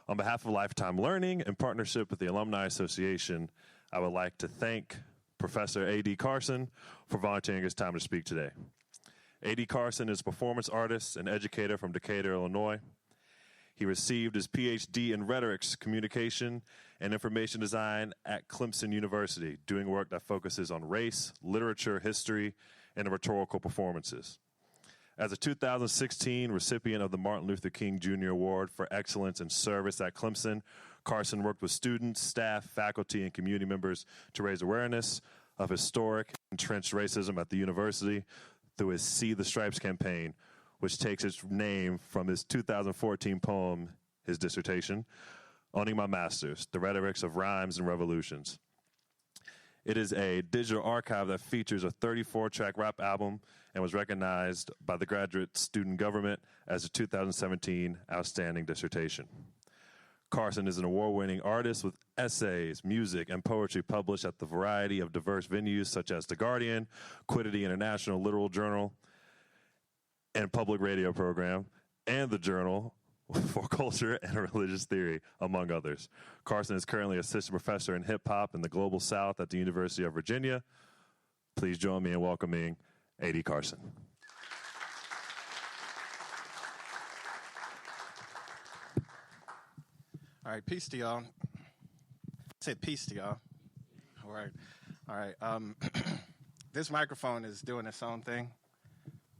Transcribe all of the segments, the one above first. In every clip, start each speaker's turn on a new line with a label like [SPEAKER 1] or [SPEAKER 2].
[SPEAKER 1] On behalf of Lifetime Learning, in partnership with the Alumni Association, I would like to thank Professor A.D. Carson for volunteering his time to speak today. A.D. Carson is a performance artist and educator from Decatur, Illinois. He received his PhD in Rhetorics, Communication, and Information Design at Clemson University, doing work that focuses on race, literature, history, and rhetorical performances. As a 2016 recipient of the Martin Luther King Jr. Award for Excellence in Service at Clemson, Carson worked with students, staff, faculty, and community members to raise awareness of historic entrenched racism at the university through his See the Stripes campaign, which takes its name from his 2014 poem, his dissertation, Owning My Masters, The Rhetorics of Rhymes and Revolutions. It is a digital archive that features a 34-track rap album and was recognized by the Graduate Student Government as a 2017 Outstanding Dissertation. Carson is an award-winning artist with essays, music, and poetry published at the variety of diverse venues such as The Guardian, Quiddity International Literal Journal, and public radio program, and the Journal for Culture and Religious Theory, among others. Carson is currently assistant professor in hip-hop in the Global South at the University of Virginia. Please join me in welcoming A.D. Carson.
[SPEAKER 2] All right, peace to y'all. I said peace to y'all. All right. This microphone is doing its own thing,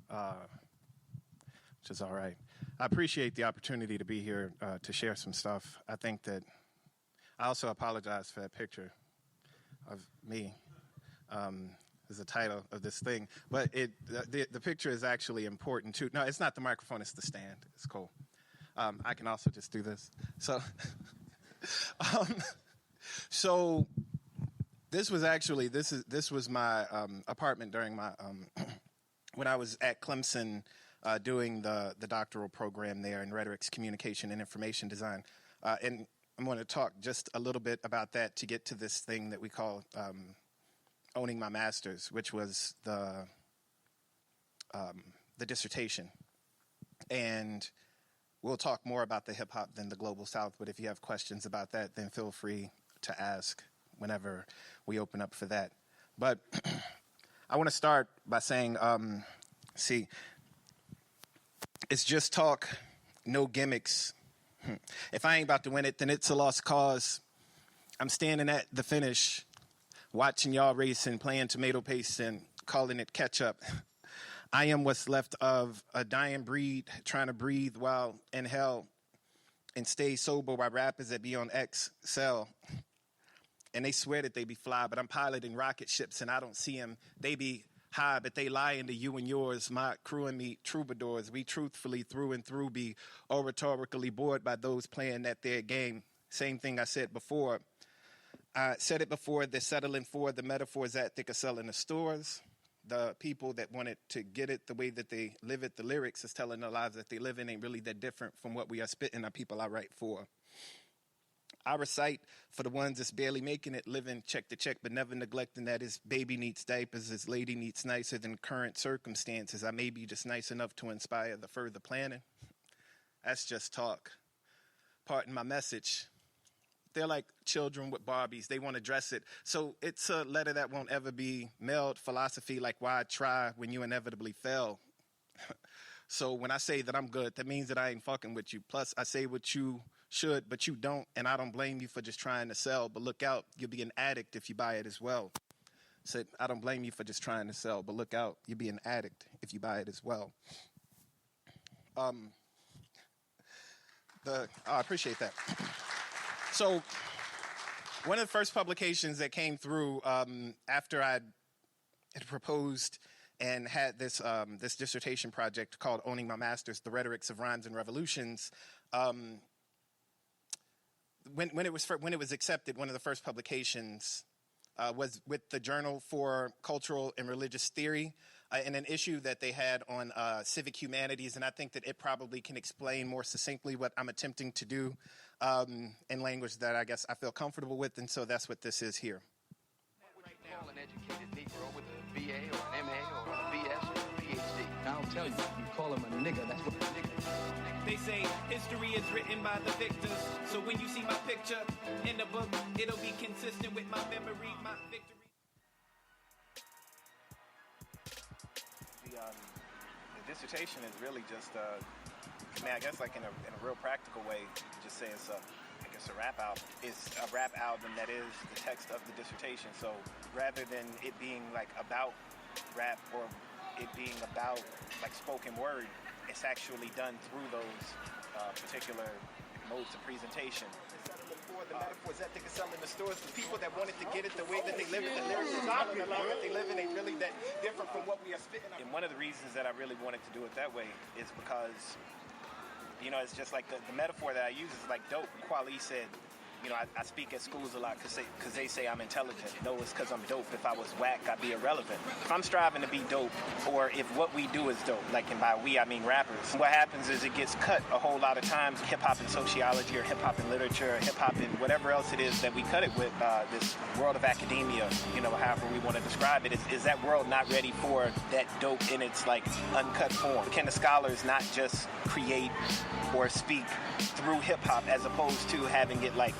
[SPEAKER 2] which is all right. I appreciate the opportunity to be here to share some stuff. I think that I also apologize for that picture of me as the title of this thing. But the picture is actually important, too. No, it's not the microphone. It's the stand. It's cool. I can also just do this. So this was my apartment during my when I was at Clemson doing the doctoral program there in Rhetorics, Communication, and Information Design. And I'm going to talk just a little bit about that to get to this thing that we call Owning My Masters, which was the dissertation. And we'll talk more about the hip-hop than the Global South, but if you have questions about that, then feel free to ask whenever we open up for that. But I want to start by saying, it's just talk, no gimmicks. If I ain't about to win it, then it's a lost cause. I'm standing at the finish, watching y'all racing, playing tomato paste and calling it ketchup. I am what's left of a dying breed, trying to breathe while in hell and stay sober while rappers that be on XL. And they swear that they be fly, but I'm piloting rocket ships and I don't see them. They be high, but they lie into you and yours. My crew and me, troubadours, we truthfully through and through be oratorically bored by those playing at their game. Same thing I said before. I said it before, they're settling for the metaphors that they could sell in the stores. The people that wanted to get it the way that they live it, the lyrics is telling the lives that they live in ain't really that different from what we are spitting on people I write for. I recite for the ones that's barely making it, living check to check, but never neglecting that his baby needs diapers, his lady needs nicer than current circumstances. I may be just nice enough to inspire the further planning. That's just talk. Pardon my message. They're like children with Barbies. They want to dress it. So it's a letter that won't ever be mailed. Philosophy like why try when you inevitably fail. So when I say that I'm good, that means that I ain't fucking with you. Plus, I say what you should, but you don't, and I don't blame you for just trying to sell. But look out, you'll be an addict if you buy it as well. So I don't blame you for just trying to sell, but look out, you'll be an addict if you buy it as well. I appreciate that. So one of the first publications that came through after I had proposed and had this dissertation project called Owning My Masters, The Rhetorics of Rhymes and Revolutions, when it was accepted, one of the first publications was with the Journal for Cultural and Religious Theory in an issue that they had on civic humanities, and I think that it probably can explain more succinctly what I'm attempting to do in language that I guess I feel comfortable with, and so that's what this is here.
[SPEAKER 3] Right now, an educated Negro with a BA or an MA or a BS or a PhD. I'll tell you, you call him a nigga, that's what a nigga is.
[SPEAKER 2] They say history is written by the victors. So when you see my picture in the book, it'll be consistent with my memory, my victory. The dissertation is really just, I guess like in a real practical way, just say it's a rap album. It's a rap album that is the text of the dissertation. So rather than it being like about rap or it being about like spoken word, it's actually done through those particular modes of presentation. The metaphors that they can sell in the stores, the people that wanted to get it the way that they live it, the lyrics that they live in, ain't really that different from what we are spitting. And one of the reasons that I really wanted to do it that way is because, it's just like the metaphor that I use is like dope. Kweli said, I speak at schools a lot because they say I'm intelligent. No, it's because I'm dope. If I was whack, I'd be irrelevant. If I'm striving to be dope, or if what we do is dope, like, and by we, I mean rappers, what happens is it gets cut a whole lot of times. Hip-hop in sociology, or hip-hop in literature, or hip-hop in whatever else it is that we cut it with, this world of academia, however we want to describe it, is that world not ready for that dope in its, like, uncut form? Can the scholars not just create or speak through hip-hop as opposed to having it, like,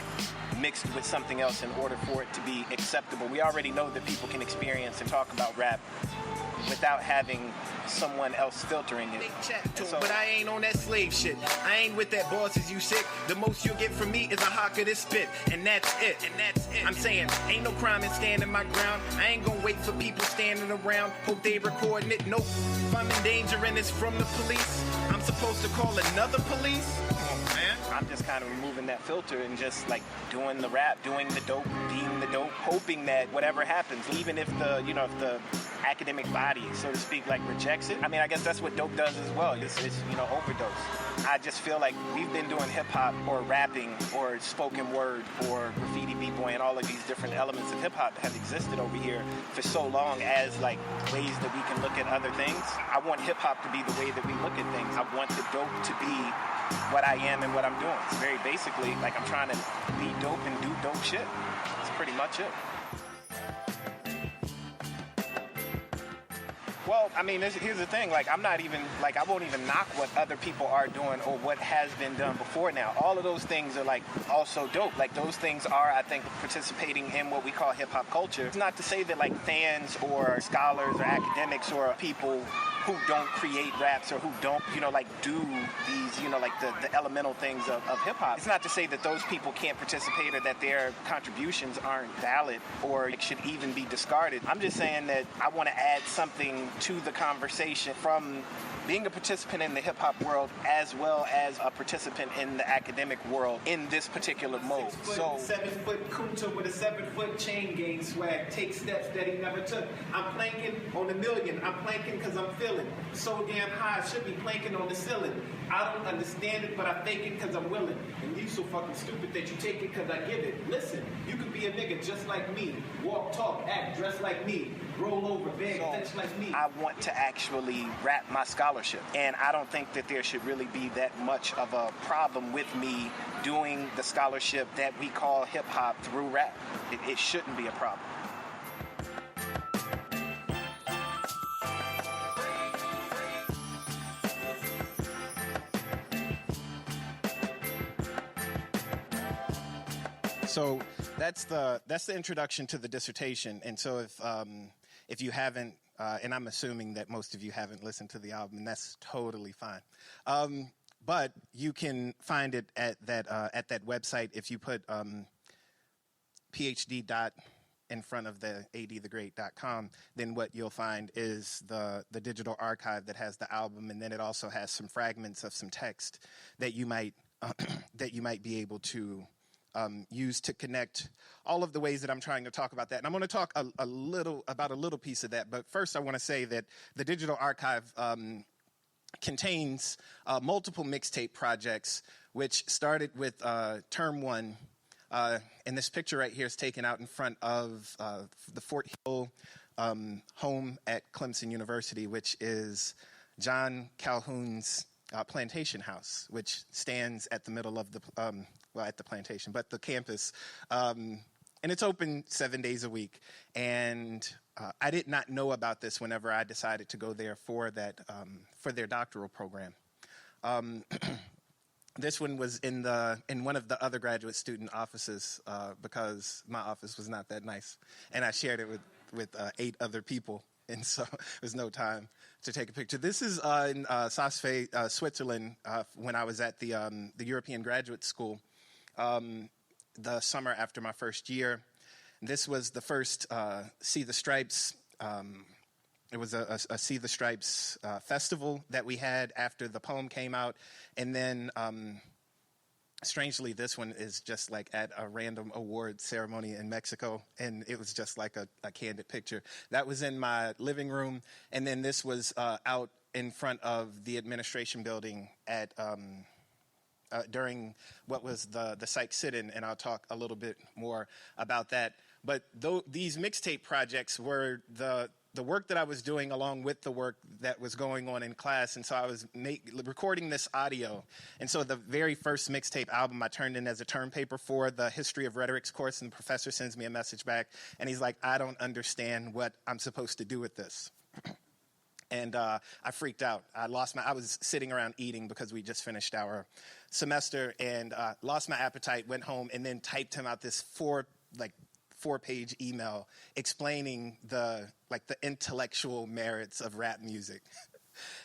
[SPEAKER 2] mixed with something else in order for it to be acceptable? We already know that people can experience and talk about rap without having someone else filtering it. But I ain't on that slave shit. I ain't with that bosses you sick. The most you'll get from me is a hock of this spit. And that's it. I'm saying, ain't no crime in standing my ground. I ain't gonna wait for people standing around. Hope they recording it. Nope. If I'm endangering this from the police, I'm supposed to call another police? Man. I'm just kind of removing that filter and just like doing the rap, doing the dope, being the dope, hoping that whatever happens, even if the academic body, so to speak, like rejects it. I mean, I guess that's what dope does as well. It's overdose. I just feel like we've been doing hip hop or rapping or spoken word or graffiti b-boy and all of these different elements of hip hop have existed over here for so long as like ways that we can look at other things. I want hip hop to be the way that we look at things. I want the dope to be what I am and what I'm doing. It's very basically like I'm trying to be dope and do dope shit. That's pretty much it. Well, I mean, here's the thing. Like, I won't even knock what other people are doing or what has been done before now. All of those things are, like, also dope. Like, those things are, I think, participating in what we call hip-hop culture. It's not to say that, like, fans or scholars or academics or people who don't create raps or who don't, do these, the elemental things of hip-hop. It's not to say that those people can't participate or that their contributions aren't valid or should even be discarded. I'm just saying that I want to add something to the conversation from being a participant in the hip-hop world as well as a participant in the academic world in this particular mode. 7-foot Kunta with a 7-foot chain gang swag, take steps that he never took. I'm planking on a million. I'm planking because I'm feeling so damn high. I should be planking on the ceiling. I don't understand it, but I fake it because I'm willing. And you so fucking stupid that you take it because I give it. Listen, you could be a nigga just like me. Walk, talk, act, dress like me. Roll over, beg, fetch like me. I want to actually rap my scholarship. And I don't think that there should really be that much of a problem with me doing the scholarship that we call hip-hop through rap. It shouldn't be a problem. So that's the introduction to the dissertation. And so if you haven't, and I'm assuming that most of you haven't listened to the album, and that's totally fine. But you can find it at that website. If you put PhD dot in front of the adthegreat.com, then what you'll find is the digital archive that has the album, and then it also has some fragments of some text that you might be able to use to connect all of the ways that I'm trying to talk about that. And I'm going to talk a little piece of that. But first, I want to say that the digital archive contains multiple mixtape projects, which started with Term 1. And this picture right here is taken out in front of the Fort Hill home at Clemson University, which is John Calhoun's plantation house, which stands at the middle of the at the plantation, but the campus. And and it's open 7 days a week. And I did not know about this whenever I decided to go there for that for their doctoral program. This one was in one of the other graduate student offices because my office was not that nice, and I shared it with 8 other people, and so there was no time to take a picture. This is in Saas-Fee, Switzerland, when I was at the European Graduate School the summer after my first year. This was the first See the Stripes. It was a See the Stripes festival that we had after the poem came out. And then, strangely, this one is just like at a random award ceremony in Mexico. And it was just like a candid picture. That was in my living room. And then this was out in front of the administration building at during what was the psych sit-in. And I'll talk a little bit more about that. But these mixtape projects were the work that I was doing along with the work that was going on in class. And so I was recording this audio. And so the very first mixtape album I turned in as a term paper for the History of Rhetorics course, and the professor sends me a message back, and he's like, I don't understand what I'm supposed to do with this. And I freaked out. I was sitting around eating because we just finished our semester, and lost my appetite, went home, and then typed him out this four-page email explaining the intellectual merits of rap music.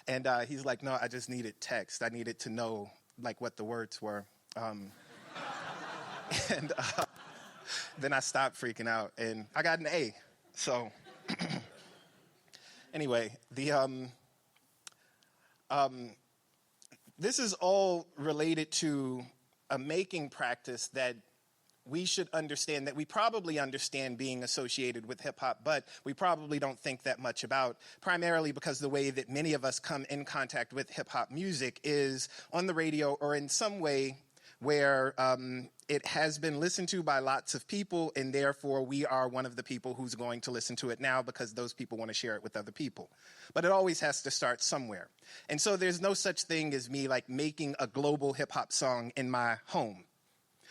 [SPEAKER 2] And he's like, no, I just needed text. I needed to know what the words were. And then I stopped freaking out, and I got an A. So anyway, this is all related to a making practice that we should understand, that we probably understand being associated with hip-hop, but we probably don't think that much about, primarily because the way that many of us come in contact with hip-hop music is on the radio or in some way where it has been listened to by lots of people, and therefore we are one of the people who's going to listen to it now because those people want to share it with other people. But it always has to start somewhere. And so there's no such thing as me making a global hip-hop song in my home.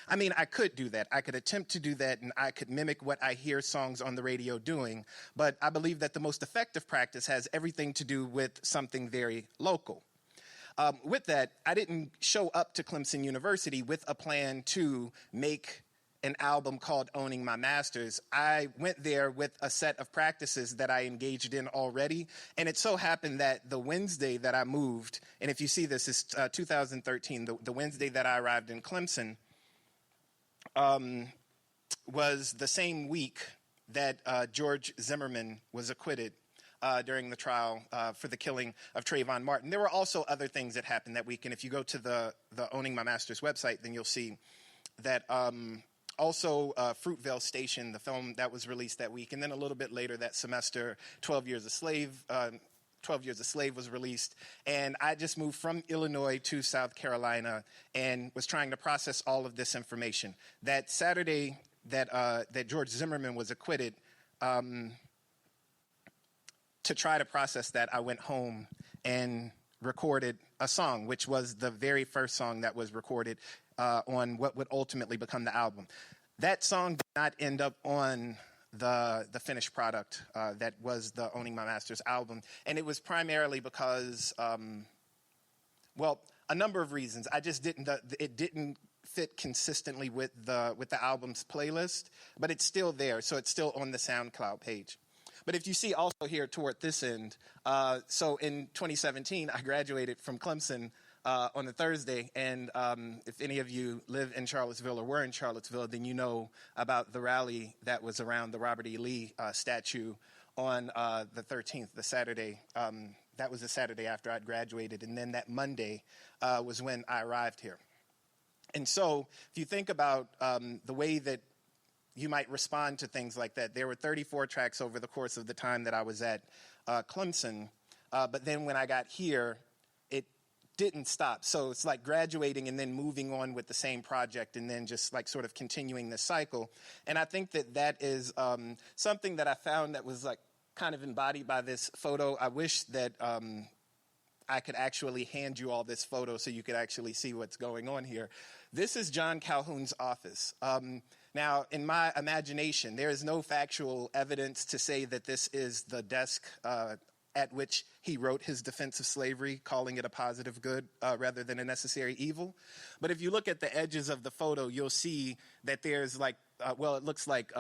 [SPEAKER 2] I mean, I could do that. I could attempt to do that, and I could mimic what I hear songs on the radio doing. But I believe that the most effective practice has everything to do with something very local. With that, I didn't show up to Clemson University with a plan to make an album called Owning My Masters. I went there with a set of practices that I engaged in already. And it so happened that the Wednesday that I moved, and if you see this, is 2013, the Wednesday that I arrived in Clemson, was the same week that George Zimmerman was acquitted during the trial for the killing of Trayvon Martin. There were also other things that happened that week, and if you go to the Owning My Masters website, then you'll see that also Fruitvale Station, the film that was released that week, and then a little bit later that semester, 12 Years a Slave was released, and I just moved from Illinois to South Carolina and was trying to process all of this information. That Saturday that George Zimmerman was acquitted, to try to process that, I went home and recorded a song, which was the very first song that was recorded on what would ultimately become the album. That song did not end up on the finished product that was the Owning My Masters album, and it was primarily because, a number of reasons. It didn't fit consistently with the album's playlist, but it's still there, so it's still on the SoundCloud page. But if you see also here toward this end, so in 2017, I graduated from Clemson on a Thursday, and if any of you live in Charlottesville or were in Charlottesville, then you know about the rally that was around the Robert E. Lee statue on the 13th, the Saturday. That was the Saturday after I'd graduated, and then that Monday was when I arrived here. And so if you think about the way that you might respond to things like that, there were 34 tracks over the course of the time that I was at Clemson, but then when I got here, it didn't stop. So it's like graduating and then moving on with the same project and then just sort of continuing this cycle. And I think that is something that I found that was kind of embodied by this photo. I wish that I could actually hand you all this photo so you could actually see what's going on here. This is John Calhoun's office. Now, in my imagination, there is no factual evidence to say that this is the desk at which he wrote his defense of slavery, calling it a positive good rather than a necessary evil. But if you look at the edges of the photo, you'll see that there's like, it looks like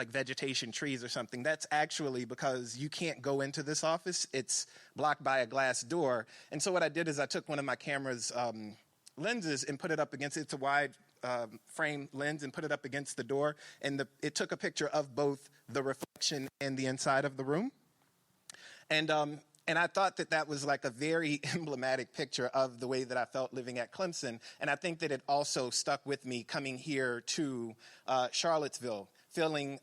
[SPEAKER 2] vegetation, trees or something. That's actually because you can't go into this office. It's blocked by a glass door. And so what I did is I took one of my camera's lenses and put it up against, it's a wide frame lens, and put it up against the door. And it took a picture of both the reflection and the inside of the room. And I thought that that was like a very emblematic picture of the way that I felt living at Clemson. And I think that it also stuck with me coming here to Charlottesville, feeling,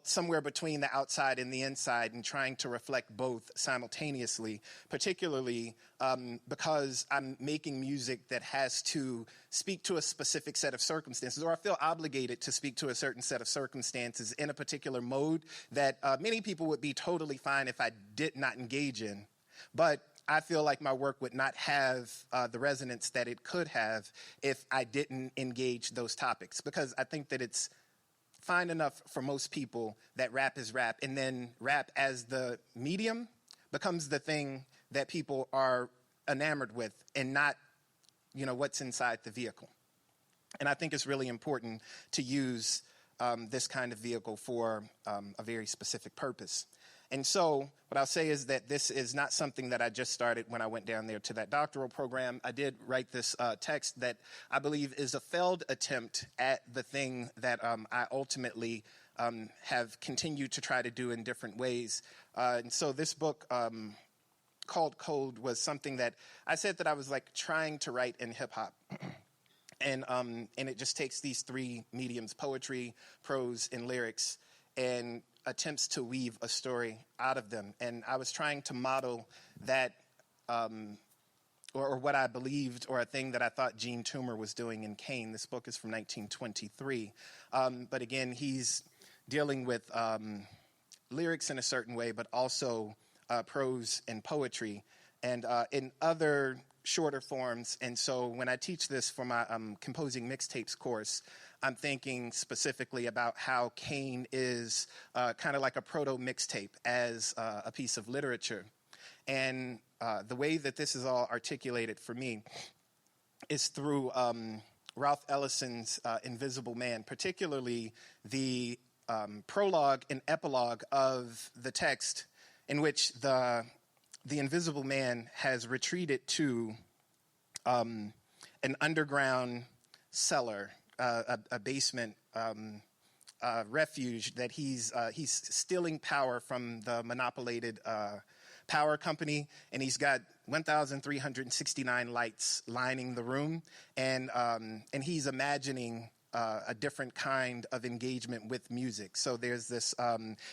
[SPEAKER 2] somewhere between the outside and the inside, and trying to reflect both simultaneously, particularly because I'm making music that has to speak to a specific set of circumstances, or I feel obligated to speak to a certain set of circumstances in a particular mode that many people would be totally fine if I did not engage in. But I feel like my work would not have the resonance that it could have if I didn't engage those topics, because I think that it's fine enough for most people that rap is rap, and then rap as the medium becomes the thing that people are enamored with, and not, what's inside the vehicle. And I think it's really important to use this kind of vehicle for a very specific purpose. And so what I'll say is that this is not something that I just started when I went down there to that doctoral program. I did write this text that I believe is a failed attempt at the thing that I ultimately have continued to try to do in different ways. And so this book called Code was something that I said that I was like trying to write in hip hop. And it just takes these three mediums, poetry, prose, and lyrics, and attempts to weave a story out of them. And I was trying to model that, or what I believed, or a thing that I thought Gene Toomer was doing in Kane. This book is from 1923. But again, he's dealing with lyrics in a certain way, but also prose and poetry, and in other shorter forms. And so when I teach this for my composing mixtapes course, I'm thinking specifically about how Kane is kind of like a proto-mixtape as a piece of literature. And the way that this is all articulated for me is through Ralph Ellison's Invisible Man, particularly the prologue and epilogue of the text, in which the Invisible Man has retreated to an underground cellar, a basement refuge that he's stealing power from the monopolated power company, and he's got 1,369 lights lining the room, and he's imagining a different kind of engagement with music. So there's this,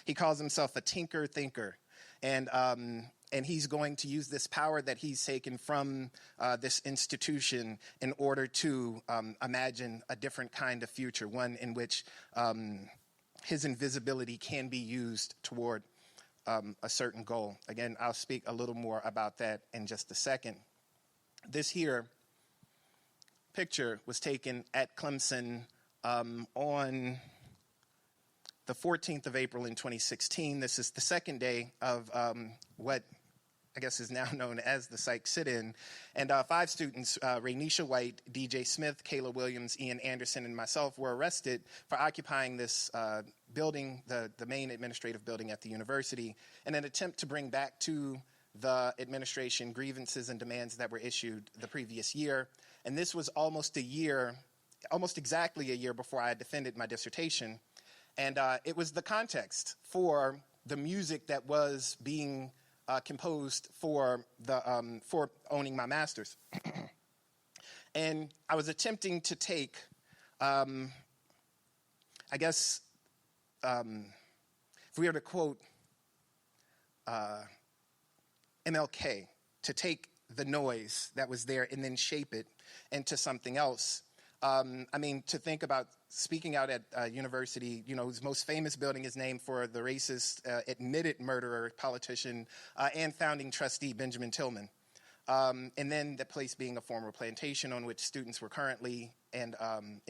[SPEAKER 2] he calls himself a tinker thinker, and he's going to use this power that he's taken from this institution in order to imagine a different kind of future, one in which his invisibility can be used toward a certain goal. Again, I'll speak a little more about that in just a second. This here picture was taken at Clemson on the 14th of April in 2016. This is the second day of what I guess is now known as the Psych Sit-In. And 5 students, Raynisha White, DJ Smith, Kayla Williams, Ian Anderson, and myself were arrested for occupying this building, the main administrative building at the university, in an attempt to bring back to the administration grievances and demands that were issued the previous year. And this was almost exactly a year before I had defended my dissertation. And it was the context for the music that was being composed for owning my master's. And I was attempting to take, I guess, if we were to quote MLK, to take the noise that was there and then shape it into something else. To think about speaking out at a university, whose most famous building is named for the racist, admitted murderer, politician, and founding trustee Benjamin Tillman. And then the place being a former plantation on which students were currently and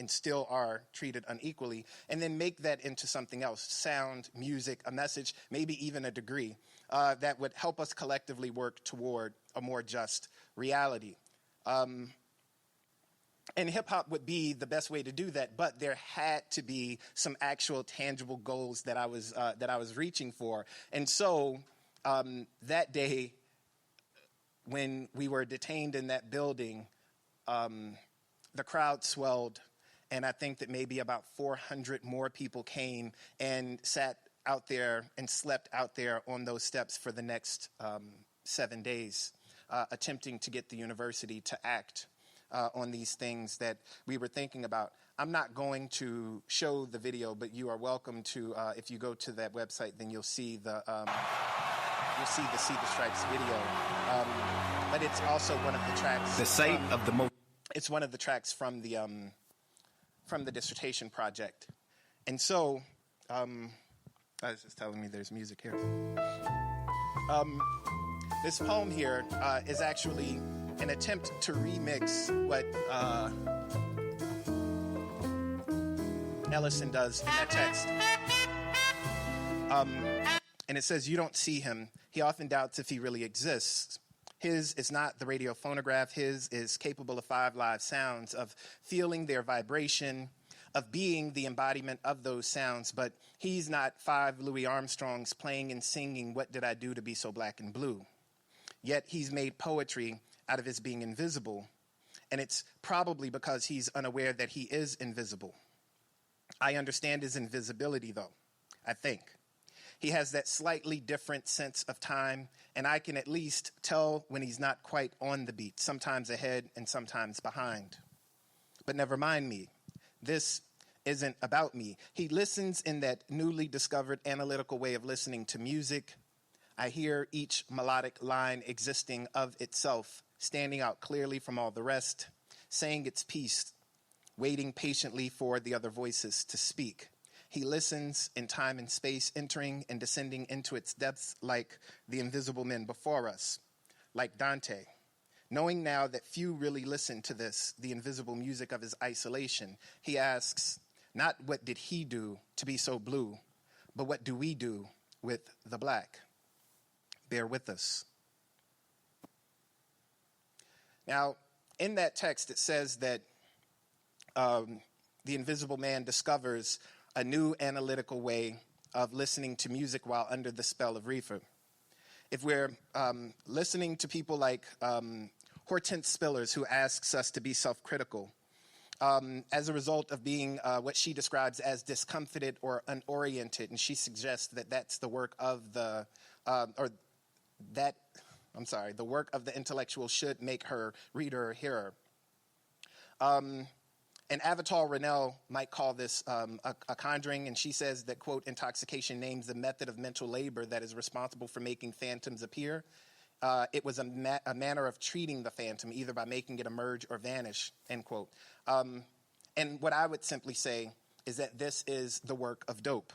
[SPEAKER 2] still are treated unequally, and then make that into something else, sound, music, a message, maybe even a degree, that would help us collectively work toward a more just reality. And hip-hop would be the best way to do that, but there had to be some actual tangible goals that I was reaching for. And so that day, when we were detained in that building, the crowd swelled, and I think that maybe about 400 more people came and sat out there and slept out there on those steps for the next 7 days, attempting to get the university to act on these things that we were thinking about. I'm not going to show the video, but you are welcome to, if you go to that website, then you'll see the See the Stripes video. But it's also one of the tracks.
[SPEAKER 4] The site of the most.
[SPEAKER 2] It's one of the tracks from the dissertation project. And so, it's just telling me there's music here. This poem here is actually an attempt to remix what Ellison does in that text. And it says, "You don't see him. He often doubts if he really exists. His is not the radio phonograph. His is capable of 5 live sounds, of feeling their vibration, of being the embodiment of those sounds. But he's not 5 Louis Armstrongs playing and singing, 'What did I do to be so black and blue?' Yet he's made poetry out of his being invisible. And it's probably because he's unaware that he is invisible. I understand his invisibility, though, I think. He has that slightly different sense of time, and I can at least tell when he's not quite on the beat, sometimes ahead and sometimes behind. But never mind me. This isn't about me. He listens in that newly discovered analytical way of listening to music. I hear each melodic line existing of itself, standing out clearly from all the rest, saying its piece, waiting patiently for the other voices to speak. He listens in time and space, entering and descending into its depths like the invisible men before us, like Dante. Knowing now that few really listen to this, the invisible music of his isolation, he asks, not what did he do to be so blue, but what do we do with the black? Bear with us." Now, in that text, it says that the invisible man discovers a new analytical way of listening to music while under the spell of reefer. If we're listening to people like Hortense Spillers, who asks us to be self-critical, as a result of being what she describes as discomfited or unoriented, and she suggests that that's the work of the work of the intellectual should make her reader or hearer. And Avatar Rennell might call this a conjuring, and she says that, quote, "Intoxication names the method of mental labor that is responsible for making phantoms appear. It was a manner of treating the phantom, either by making it emerge or vanish," end quote. And what I would simply say is that this is the work of dope.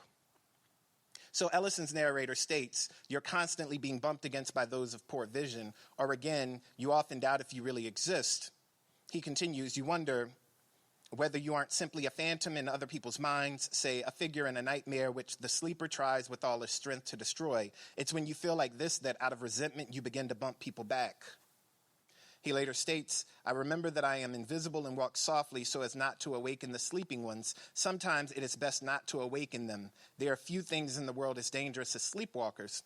[SPEAKER 2] So Ellison's narrator states, "You're constantly being bumped against by those of poor vision, or again, you often doubt if you really exist." He continues, "You wonder whether you aren't simply a phantom in other people's minds, say a figure in a nightmare which the sleeper tries with all his strength to destroy. It's when you feel like this that out of resentment you begin to bump people back." He later states, "I remember that I am invisible and walk softly so as not to awaken the sleeping ones. Sometimes it is best not to awaken them. There are few things in the world as dangerous as sleepwalkers.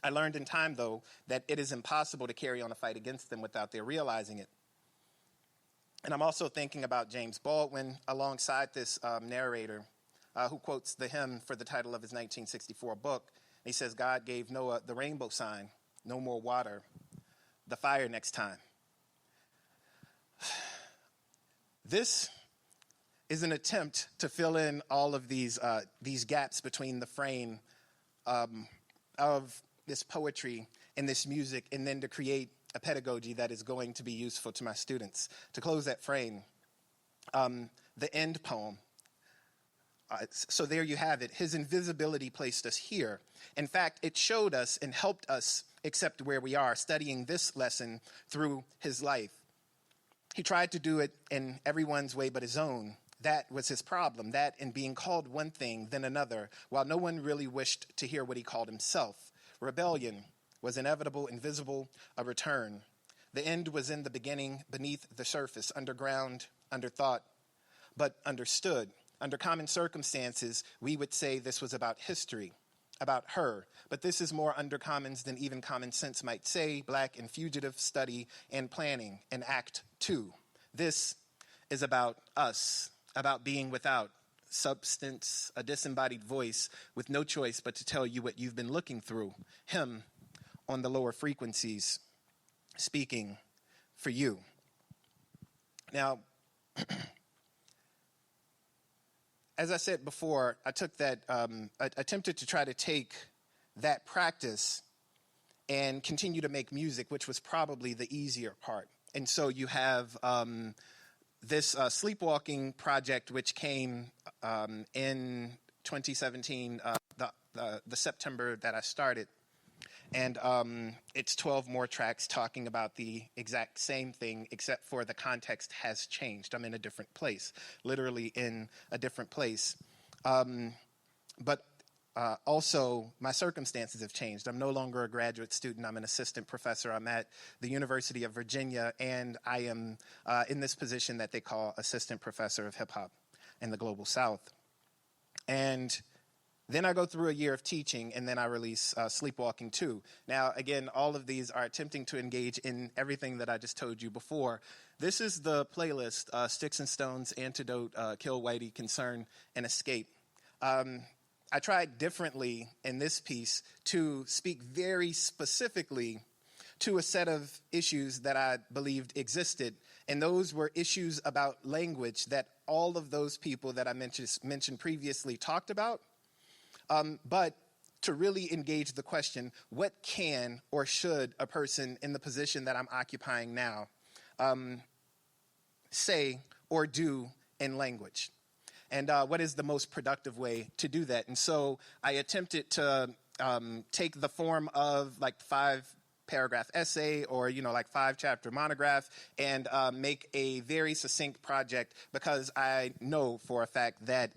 [SPEAKER 2] I learned in time, though, that it is impossible to carry on a fight against them without their realizing it." And I'm also thinking about James Baldwin alongside this narrator who quotes the hymn for the title of his 1964 book. He says, "God gave Noah the rainbow sign, no more water, the fire next time." This is an attempt to fill in all of these gaps between the frame of this poetry and this music, and then to create a pedagogy that is going to be useful to my students. To close that frame, the end poem. So there you have it. His invisibility placed us here. In fact, it showed us and helped us accept where we are, studying this lesson through his life. He tried to do it in everyone's way but his own. That was his problem, that and being called one thing, then another, while no one really wished to hear what he called himself. Rebellion was inevitable, invisible, a return. The end was in the beginning, beneath the surface, underground, underthought, but understood. Under common circumstances, we would say this was about history, about her. But this is more undercommons than even common sense might say, black and fugitive study and planning, and Act 2. This is about us, about being without substance, a disembodied voice with no choice but to tell you what you've been looking through. Him on the lower frequencies, speaking for you. Now, as I said before, I took that, I attempted to try to take that practice and continue to make music, which was probably the easier part. And so you have this sleepwalking project, which came in 2017, the September that I started. And it's 12 more tracks talking about the exact same thing, except for the context has changed. I'm in a different place, literally in a different place. But also, my circumstances have changed. I'm no longer a graduate student. I'm an assistant professor. I'm at the University of Virginia, and I am in this position that they call assistant professor of hip-hop in the Global South. And then I go through a year of teaching, and then I release Sleepwalking 2. Now, again, all of these are attempting to engage in everything that I just told you before. This is the playlist, Sticks and Stones, Antidote, Kill Whitey, Concern, and Escape. I tried differently in this piece to speak very specifically to a set of issues that I believed existed, and those were issues about language that all of those people that I mentioned previously talked about. But to really engage the question, what can or should a person in the position that I'm occupying now say or do in language? And what is the most productive way to do that? And so I attempted to take the form of like 5-paragraph essay or, like 5-chapter monograph and make a very succinct project, because I know for a fact that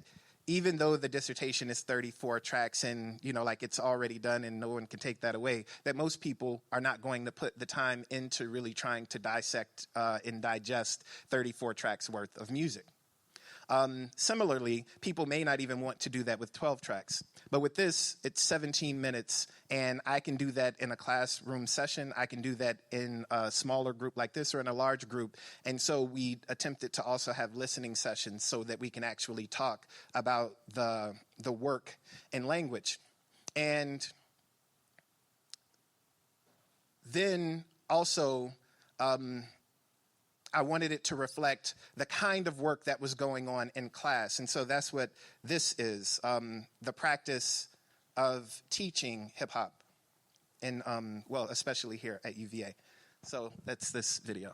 [SPEAKER 2] even though the dissertation is 34 tracks and, it's already done and no one can take that away, that most people are not going to put the time into really trying to dissect and digest 34 tracks worth of music. Similarly, people may not even want to do that with 12 tracks. But with this, it's 17 minutes, and I can do that in a classroom session. I can do that in a smaller group like this or in a large group. And so we attempted to also have listening sessions so that we can actually talk about the work in language. And then also, I wanted it to reflect the kind of work that was going on in class. And so that's what this is, the practice of teaching hip-hop, in, especially here at UVA. So that's this video.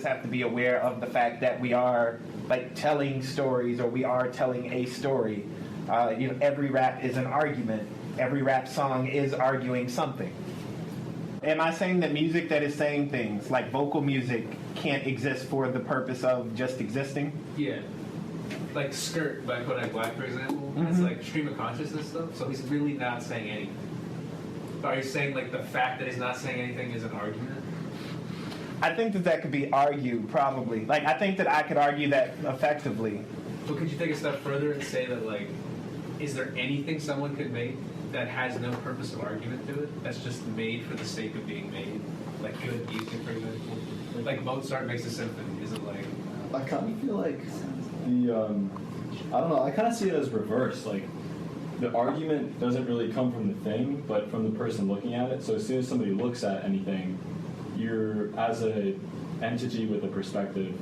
[SPEAKER 2] Have to be aware of the fact that we are telling stories, or we are telling a story. Every rap is an argument. Every rap song is arguing something. Am I saying that music that is saying things like vocal music can't exist for the purpose of just existing?
[SPEAKER 4] Yeah. Like Skirt by Kodak Black, for example, it's like stream of consciousness stuff, so he's really not saying anything. Are you saying the fact that he's not saying anything is an argument?
[SPEAKER 2] I think that could be argued, probably. I think that I could argue that effectively.
[SPEAKER 4] But could you take a step further and say that, is there anything someone could make that has no purpose of argument to it, that's just made for the sake of being made? Like good music, for example? Like Mozart makes a symphony, is it
[SPEAKER 5] I kind of feel like I don't know, I kind of see it as reverse. the argument doesn't really come from the thing, but from the person looking at it. So as soon as somebody looks at anything, you're, as an entity with a perspective,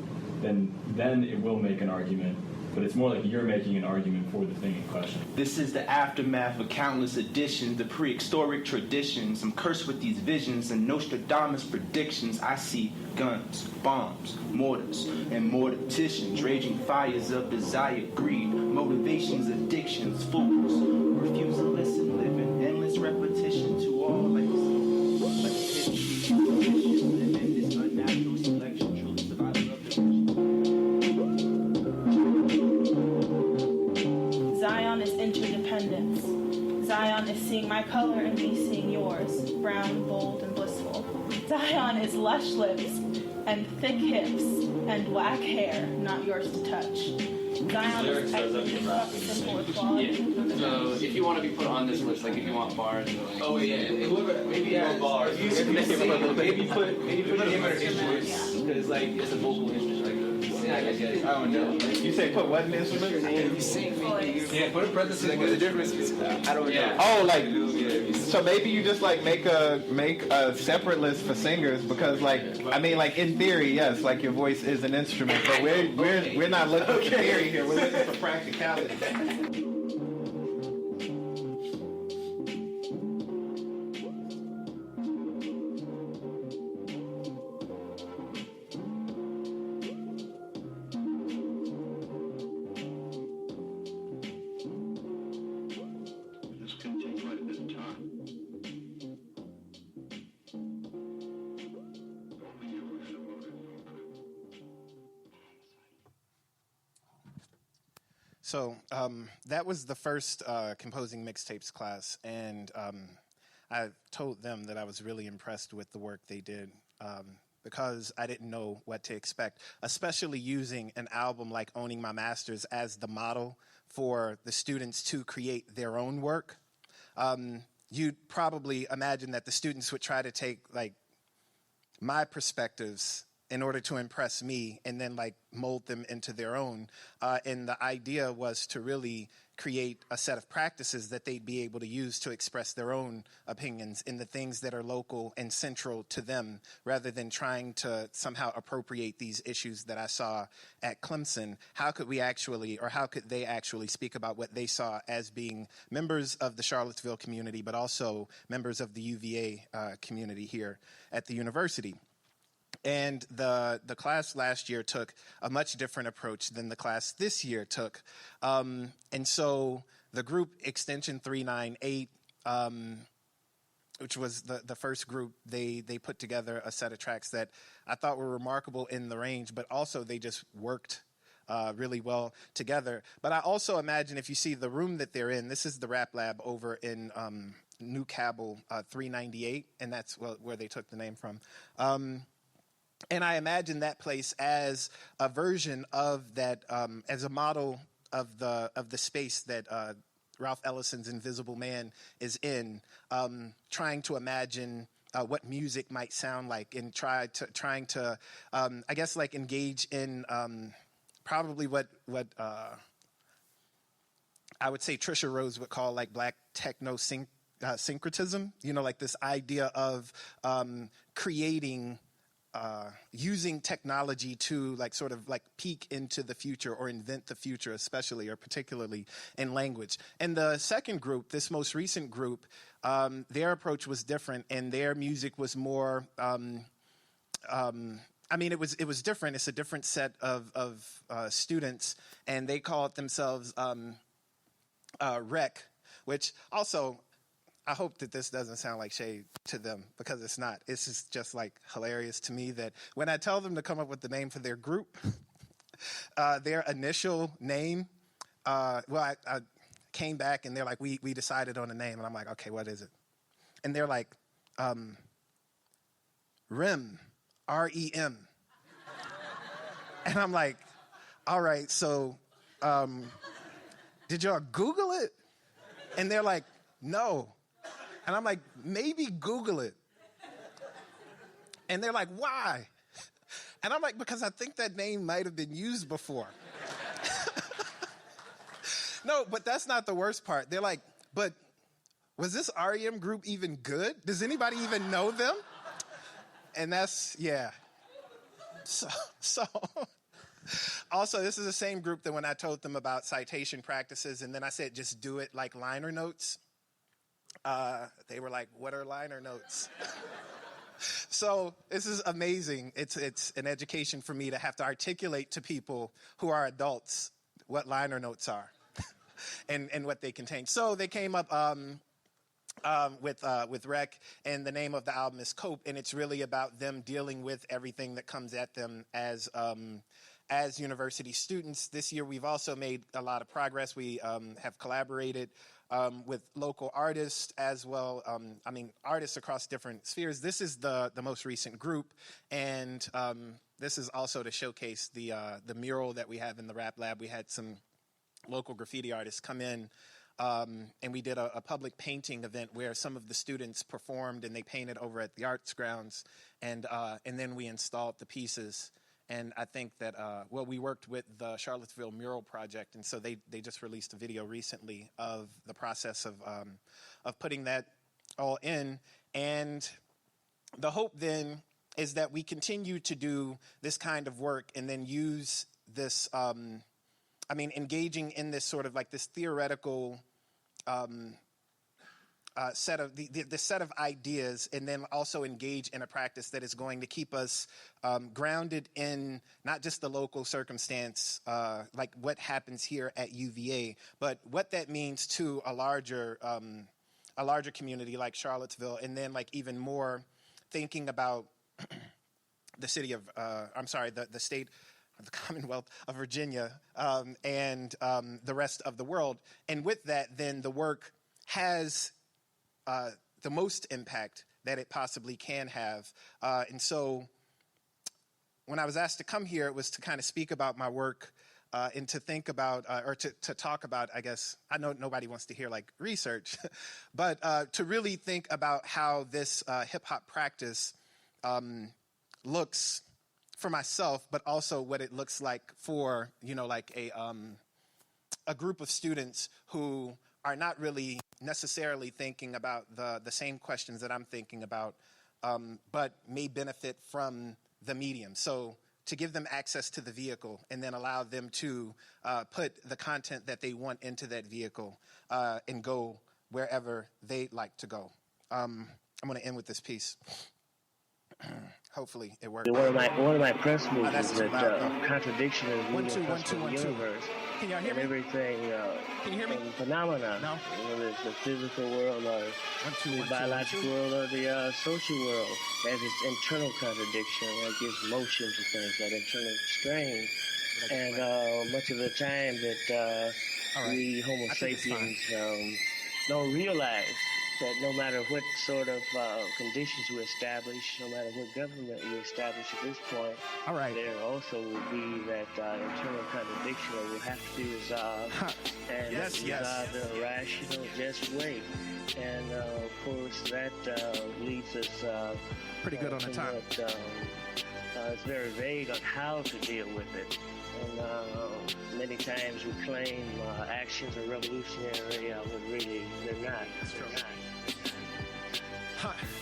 [SPEAKER 5] then it will make an argument. But it's more like you're making an argument for the thing in question.
[SPEAKER 6] This is the aftermath of countless editions, the prehistoric traditions. I'm cursed with these visions and Nostradamus predictions. I see guns, bombs, mortars, and morticians, raging fires of desire, greed, motivations, addictions, fools. Refuse to listen, live in endless repetition to all legacy. Like history, live in this unnatural selection, truly survival of the
[SPEAKER 7] Zion is interdependence. Zion is seeing my color and me seeing yours, brown, bold, and blissful. Zion is lush lips and thick hips and black hair, not yours to touch. Zion is simple equality.
[SPEAKER 8] Yeah. So if you want to be put on this list, like if you want bars,
[SPEAKER 6] oh yeah, whoever maybe has bars. Maybe put him or his voice because like it's a vocal instrument. I don't know.
[SPEAKER 2] You say put what in the instrument?
[SPEAKER 8] yeah, put a parenthesis.
[SPEAKER 6] Like the difference is I don't know.
[SPEAKER 2] Oh, like so maybe you just like make a separate list for singers because like I mean like in theory yes like your voice is an instrument but we're not looking for theory here, we're looking for practicality. So that was the first composing mixtapes class, and I told them that I was really impressed with the work they did because I didn't know what to expect, especially using an album like Owning My Masters as the model for the students to create their own work. You'd probably imagine that the students would try to take like my perspectives in order to impress me and then like mold them into their own. And the idea was to really create a set of practices that they'd be able to use to express their own opinions in the things that are local and central to them, rather than trying to somehow appropriate these issues that I saw at Clemson. How could we actually, or how could they actually speak about what they saw as being members of the Charlottesville community, but also members of the UVA community here at the university? And the class last year took a much different approach than the class this year took. And so the group Extension 398, which was the first group, they put together a set of tracks that I thought were remarkable in the range, but also they just worked really well together. But I also imagine if you see the room that they're in, this is the Rap Lab over in New Cabell 398, and that's where they took the name from. And I imagine that place as a version of that, as a model of the space that Ralph Ellison's Invisible Man is in, trying to imagine what music might sound like, and trying to I guess like engage in probably what I would say Trisha Rose would call like black techno syncretism. You know, like this idea of creating. Using technology to like sort of like peek into the future or invent the future, especially or particularly in language. And the second group, this most recent group, their approach was different, and their music was more. I mean, it was different. It's a different set of students, and they called themselves Rec, which also. I hope that this doesn't sound like shade to them, because it's not. It's just like hilarious to me that when I tell them to come up with the name for their group, their initial name, I came back and they're like, we decided on a name. And I'm like, okay, what is it? And they're like, REM, REM. And I'm like, all right, so did y'all Google it? And they're like, no. And I'm like, maybe Google it. And they're like, why? And I'm like, because I think that name might have been used before. No, but that's not the worst part. They're like, but was this REM group even good? Does anybody even know them? And that's, yeah. So also, this is the same group that when I told them about citation practices, and then I said, just do it like liner notes. They were like, what are liner notes? So this is amazing. It's an education for me to have to articulate to people who are adults what liner notes are and what they contain. So they came up with Rec, and the name of the album is Cope, and it's really about them dealing with everything that comes at them as university students. This year we've also made a lot of progress. We have collaborated with local artists as well. Artists across different spheres. This is the most recent group, and this is also to showcase the mural that we have in the Rap Lab. We had some local graffiti artists come in, and we did a public painting event where some of the students performed and they painted over at the Arts Grounds, and then we installed the pieces. And I think that, we worked with the Charlottesville Mural Project, and so they just released a video recently of the process of putting that all in. And the hope then is that we continue to do this kind of work and then use this, engaging in this sort of like this theoretical set of the set of ideas, and then also engage in a practice that is going to keep us grounded in not just the local circumstance, like what happens here at UVA, but what that means to a larger community like Charlottesville, and then like even more thinking about the city of the state of the Commonwealth of Virginia, and the rest of the world. And with that, then the work has the most impact that it possibly can have. And so when I was asked to come here, it was to kind of speak about my work and to think about, or to talk about, I guess, I know nobody wants to hear like research, but to really think about how this hip hop practice looks for myself, but also what it looks like for, like a group of students who are not really necessarily thinking about the same questions that I'm thinking about, but may benefit from the medium. So to give them access to the vehicle and then allow them to put the content that they want into that vehicle and go wherever they'd like to go. I'm going to end with this piece. Hopefully it works.
[SPEAKER 9] One of my press moves is that contradiction is the universal universe.
[SPEAKER 2] Can y'all hear
[SPEAKER 9] and
[SPEAKER 2] me?
[SPEAKER 9] Everything
[SPEAKER 2] Can you hear me?
[SPEAKER 9] Phenomena,
[SPEAKER 2] No.
[SPEAKER 9] whether it's the physical world or the biological world or the social world, has its internal contradiction that gives motion to things, that internal strain. And much of the time that we Homo sapiens don't realize that no matter what sort of conditions we establish, no matter what government we establish at this point, there also will be that internal contradiction that will have to be resolved, and resolved in a rational, just way. And of course, that leaves us
[SPEAKER 2] pretty good on the time.
[SPEAKER 9] It's very vague on how to deal with it. And many times we claim actions are revolutionary, but really they're not.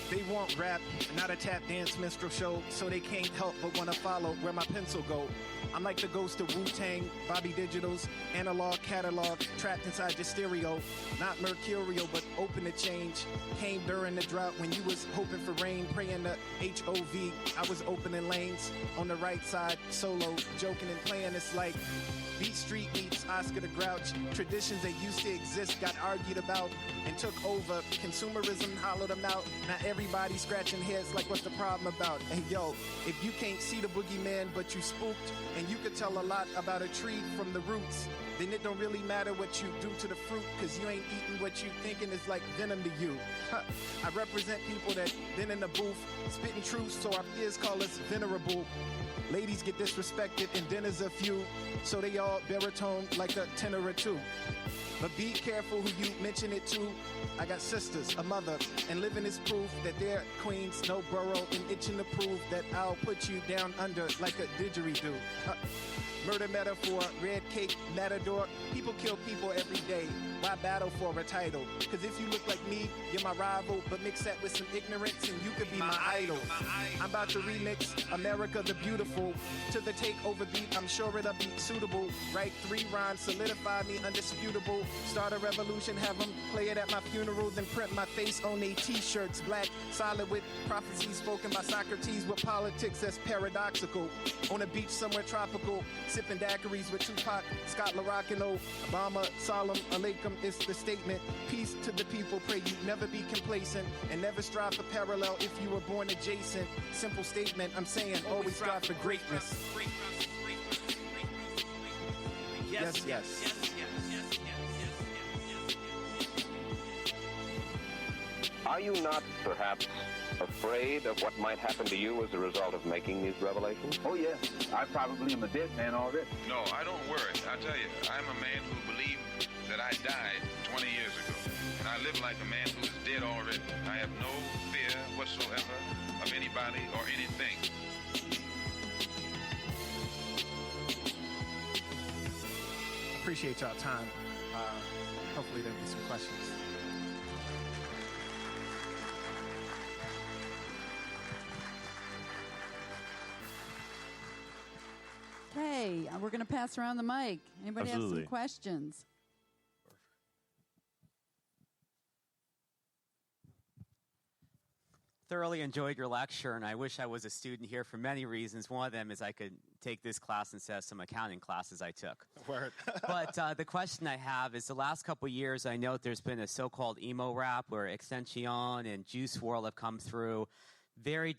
[SPEAKER 2] They want rap, not a tap dance minstrel show, so they can't help but want to follow where my pencil go. I'm like the ghost of Wu-Tang, Bobby Digital's analog catalog, trapped inside your stereo. Not mercurial, but open to change. Came during the drought when you was hoping for rain, praying to HOV. I was opening lanes on the right side, solo, joking and playing. It's like Beat Street meets Oscar the Grouch. Traditions that used to exist got argued about and took over. Consumerism hollowed them out. Now everybody scratching heads like what's the problem about? And yo, if you can't see the boogeyman but you spooked, and you could tell a lot about a tree from the roots, then it don't really matter what you do to the fruit, cause you ain't eating what you thinking is like venom to you. I represent people that been in the booth, spitting truth, so our peers call us venerable. Ladies get disrespected and dinners a few, so they all baritone like a tenor or two. But be careful who you mention it to. I got sisters, a mother, and living is proof that that they're queens, no borough, and itching to prove that I'll put you down under like a didgeridoo. Murder metaphor, red cake, matador. People kill people every day. Why battle for a title? Cause if you look like me, you're my rival, but mix that with some ignorance and you could be my idol. I'm about to remix America the Beautiful to the takeover beat. I'm sure it'll be suitable. Write 3 rhymes, solidify me undisputable. Start a revolution, have them play it at my funeral, then print my face on they t-shirts. Black, solid with prophecies spoken by Socrates, with politics that's paradoxical. On a beach somewhere tropical, sipping daiquiris with Tupac, Scott LaRockino, Obama, Solemn Alaikum is the statement. Peace to the people, pray you never be complacent and never strive for parallel if you were born adjacent. Simple statement, I'm saying always strive for greatness. Yes, yes.
[SPEAKER 10] Are you not, perhaps, afraid of what might happen to you as a result of making these revelations?
[SPEAKER 11] Oh, yes. I probably am a dead man already.
[SPEAKER 12] No, I don't worry. I tell you, I'm a man who believed that I died 20 years ago. And I live like a man who is dead already. I have no fear whatsoever of anybody or anything.
[SPEAKER 2] Appreciate y'all time. Hopefully there'll be some questions.
[SPEAKER 13] Okay, we're going to pass around the mic. Anybody have some questions?
[SPEAKER 14] Thoroughly enjoyed your lecture, and I wish I was a student here for many reasons. One of them is I could take this class instead of some accounting classes I took.
[SPEAKER 2] Word.
[SPEAKER 14] But the question I have is the last couple of years, I know there's been a so-called emo rap where Extension and Juice WRLD have come through. Very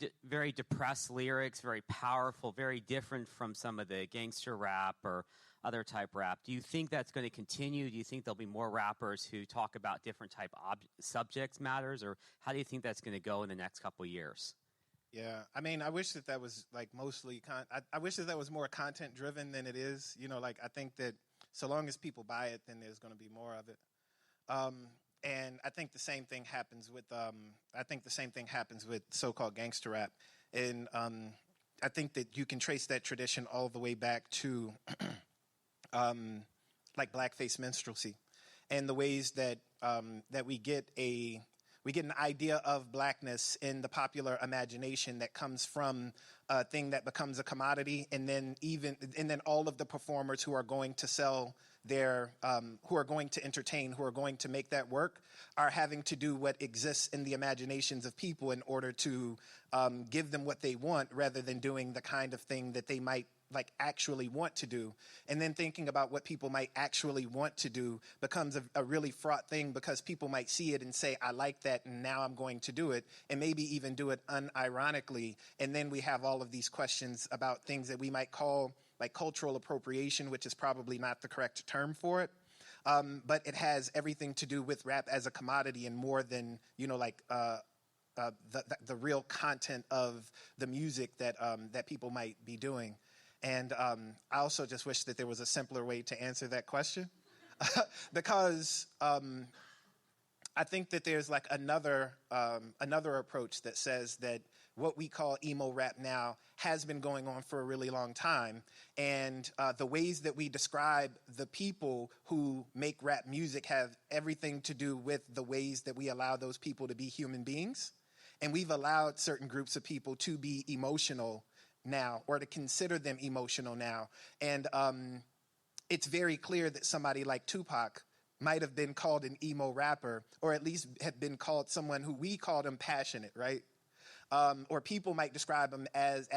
[SPEAKER 14] depressed lyrics, very powerful, very different from some of the gangster rap or other type rap. Do you think that's going to continue? Do you think there'll be more rappers who talk about different type subjects matters? Or how do you think that's going to go in the next couple of years?
[SPEAKER 2] Yeah, I mean, I wish that was like mostly, I wish that was more content driven than it is. You know, like I think that so long as people buy it, then there's going to be more of it. And I think the same thing happens with so-called gangster rap. And I think that you can trace that tradition all the way back to like blackface minstrelsy, and the ways that that we get an idea of blackness in the popular imagination that comes from a thing that becomes a commodity, and then all of the performers who are going to sell their who are going to entertain, who are going to make that work, are having to do what exists in the imaginations of people in order to give them what they want, rather than doing the kind of thing that they might like actually want to do. And then thinking about what people might actually want to do becomes a really fraught thing, because people might see it and say, I like that, and now I'm going to do it, and maybe even do it unironically. And then we have all of these questions about things that we might call like cultural appropriation, which is probably not the correct term for it. But it has everything to do with rap as a commodity, and more than, you know, like the real content of the music that that people might be doing. And I also just wish that there was a simpler way to answer that question, because I think that there's like another approach that says that what we call emo rap now has been going on for a really long time, and the ways that we describe the people who make rap music have everything to do with the ways that we allow those people to be human beings. And we've allowed certain groups of people to be emotional now, or to consider them emotional now. And it's very clear that somebody like Tupac might have been called an emo rapper, or at least have been called someone who we called him passionate, right? Or people might describe him as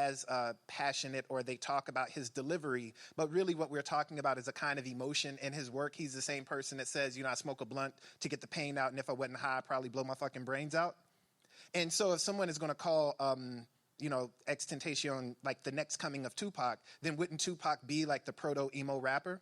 [SPEAKER 2] passionate, or they talk about his delivery. But really what we're talking about is a kind of emotion in his work. He's the same person that says, you know, I smoke a blunt to get the pain out, and if I wasn't high, I'd probably blow my fucking brains out. And so if someone is going to call you know, Extentation like the next coming of Tupac, then wouldn't Tupac be like the proto-emo rapper?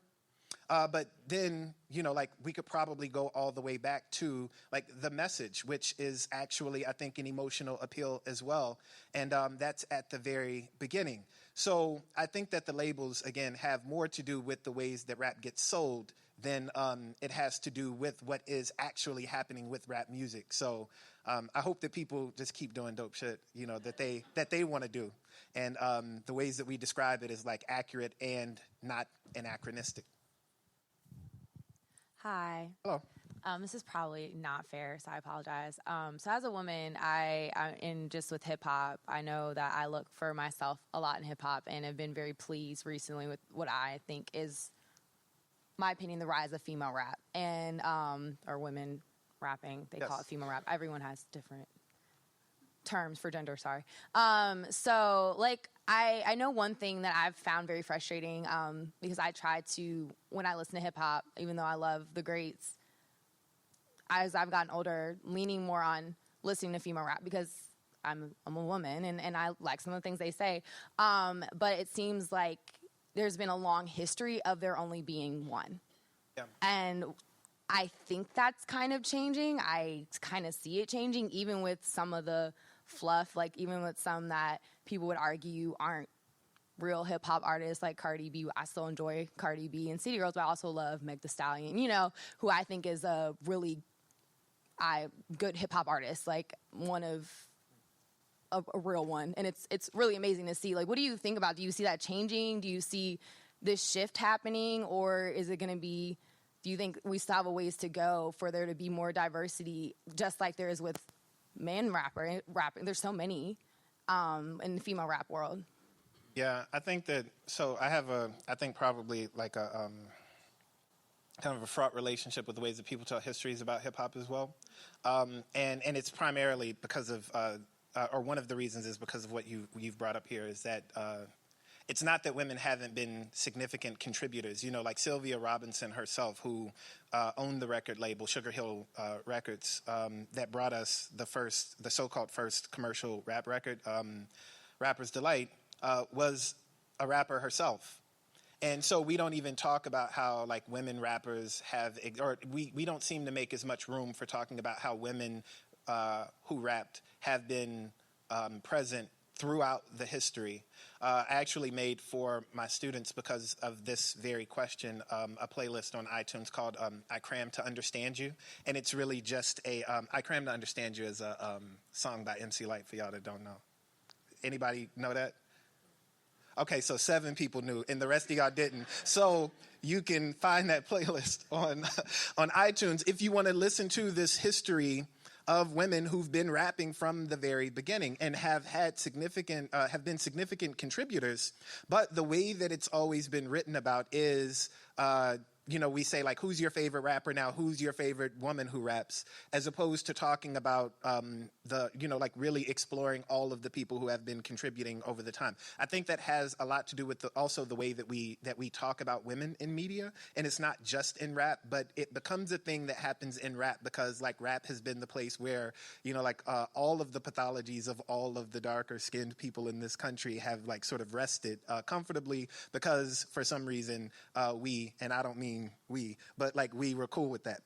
[SPEAKER 2] But then, you know, like we could probably go all the way back to like The Message, which is actually, I think, an emotional appeal as well. And that's at the very beginning. So I think that the labels, again, have more to do with the ways that rap gets sold than it has to do with what is actually happening with rap music. So I hope that people just keep doing dope shit, you know, that they want to do. And the ways that we describe it is like accurate and not anachronistic.
[SPEAKER 15] Hi.
[SPEAKER 2] Hello.
[SPEAKER 15] This is probably not fair, so I apologize. So as a woman, I in just with hip hop, I know that I look for myself a lot in hip hop, and have been very pleased recently with what I think is, my opinion, the rise of female rap and or women rapping. They call it female rap. Everyone has different terms for gender. Sorry. So like I know one thing that I've found very frustrating because I try to, when I listen to hip hop, even though I love the greats, as I've gotten older, leaning more on listening to female rap because I'm a woman and I like some of the things they say. But it seems like there's been a long history of there only being one. Yeah. And I think that's kind of changing. I kind of see it changing, even with some of the fluff, like even with some that people would argue aren't real hip hop artists like Cardi B. I still enjoy Cardi B and City Girls, but I also love Meg Thee Stallion, you know, who I think is a really good hip hop artist, like one of a real one. And it's really amazing to see. Like, what do you think about? Do you see that changing? Do you see this shift happening, or is it going to be? Do you think we still have a ways to go for there to be more diversity, just like there is with men rapping? There's so many in the female rap world.
[SPEAKER 2] Yeah, I think that. So I think probably like a kind of a fraught relationship with the ways that people tell histories about hip hop as well, and it's primarily because of, or one of the reasons is because of what you've brought up here, is that it's not that women haven't been significant contributors. You know, like Sylvia Robinson herself, who owned the record label Sugar Hill Records, that brought us the so-called first commercial rap record, Rapper's Delight, was a rapper herself. And so we don't even talk about how like women rappers have, or we don't seem to make as much room for talking about how women who rapped have been present throughout the history. I actually made for my students, because of this very question, a playlist on iTunes called I Cram to Understand You. And it's really just I Cram to Understand You is a song by MC Lyte, for y'all that don't know. Anybody know that? Okay, so 7 people knew, and the rest of y'all didn't. So you can find that playlist on iTunes if you want to listen to this history of women who've been rapping from the very beginning and have been significant contributors. But the way that it's always been written about is, you know, we say like, who's your favorite rapper now? Who's your favorite woman who raps? As opposed to talking about like really exploring all of the people who have been contributing over the time. I think that has a lot to do with also the way that we talk about women in media. And it's not just in rap, but it becomes a thing that happens in rap because like rap has been the place where, you know, like all of the pathologies of all of the darker skinned people in this country have like sort of rested comfortably, because for some reason and I don't mean we, but like we were cool with that.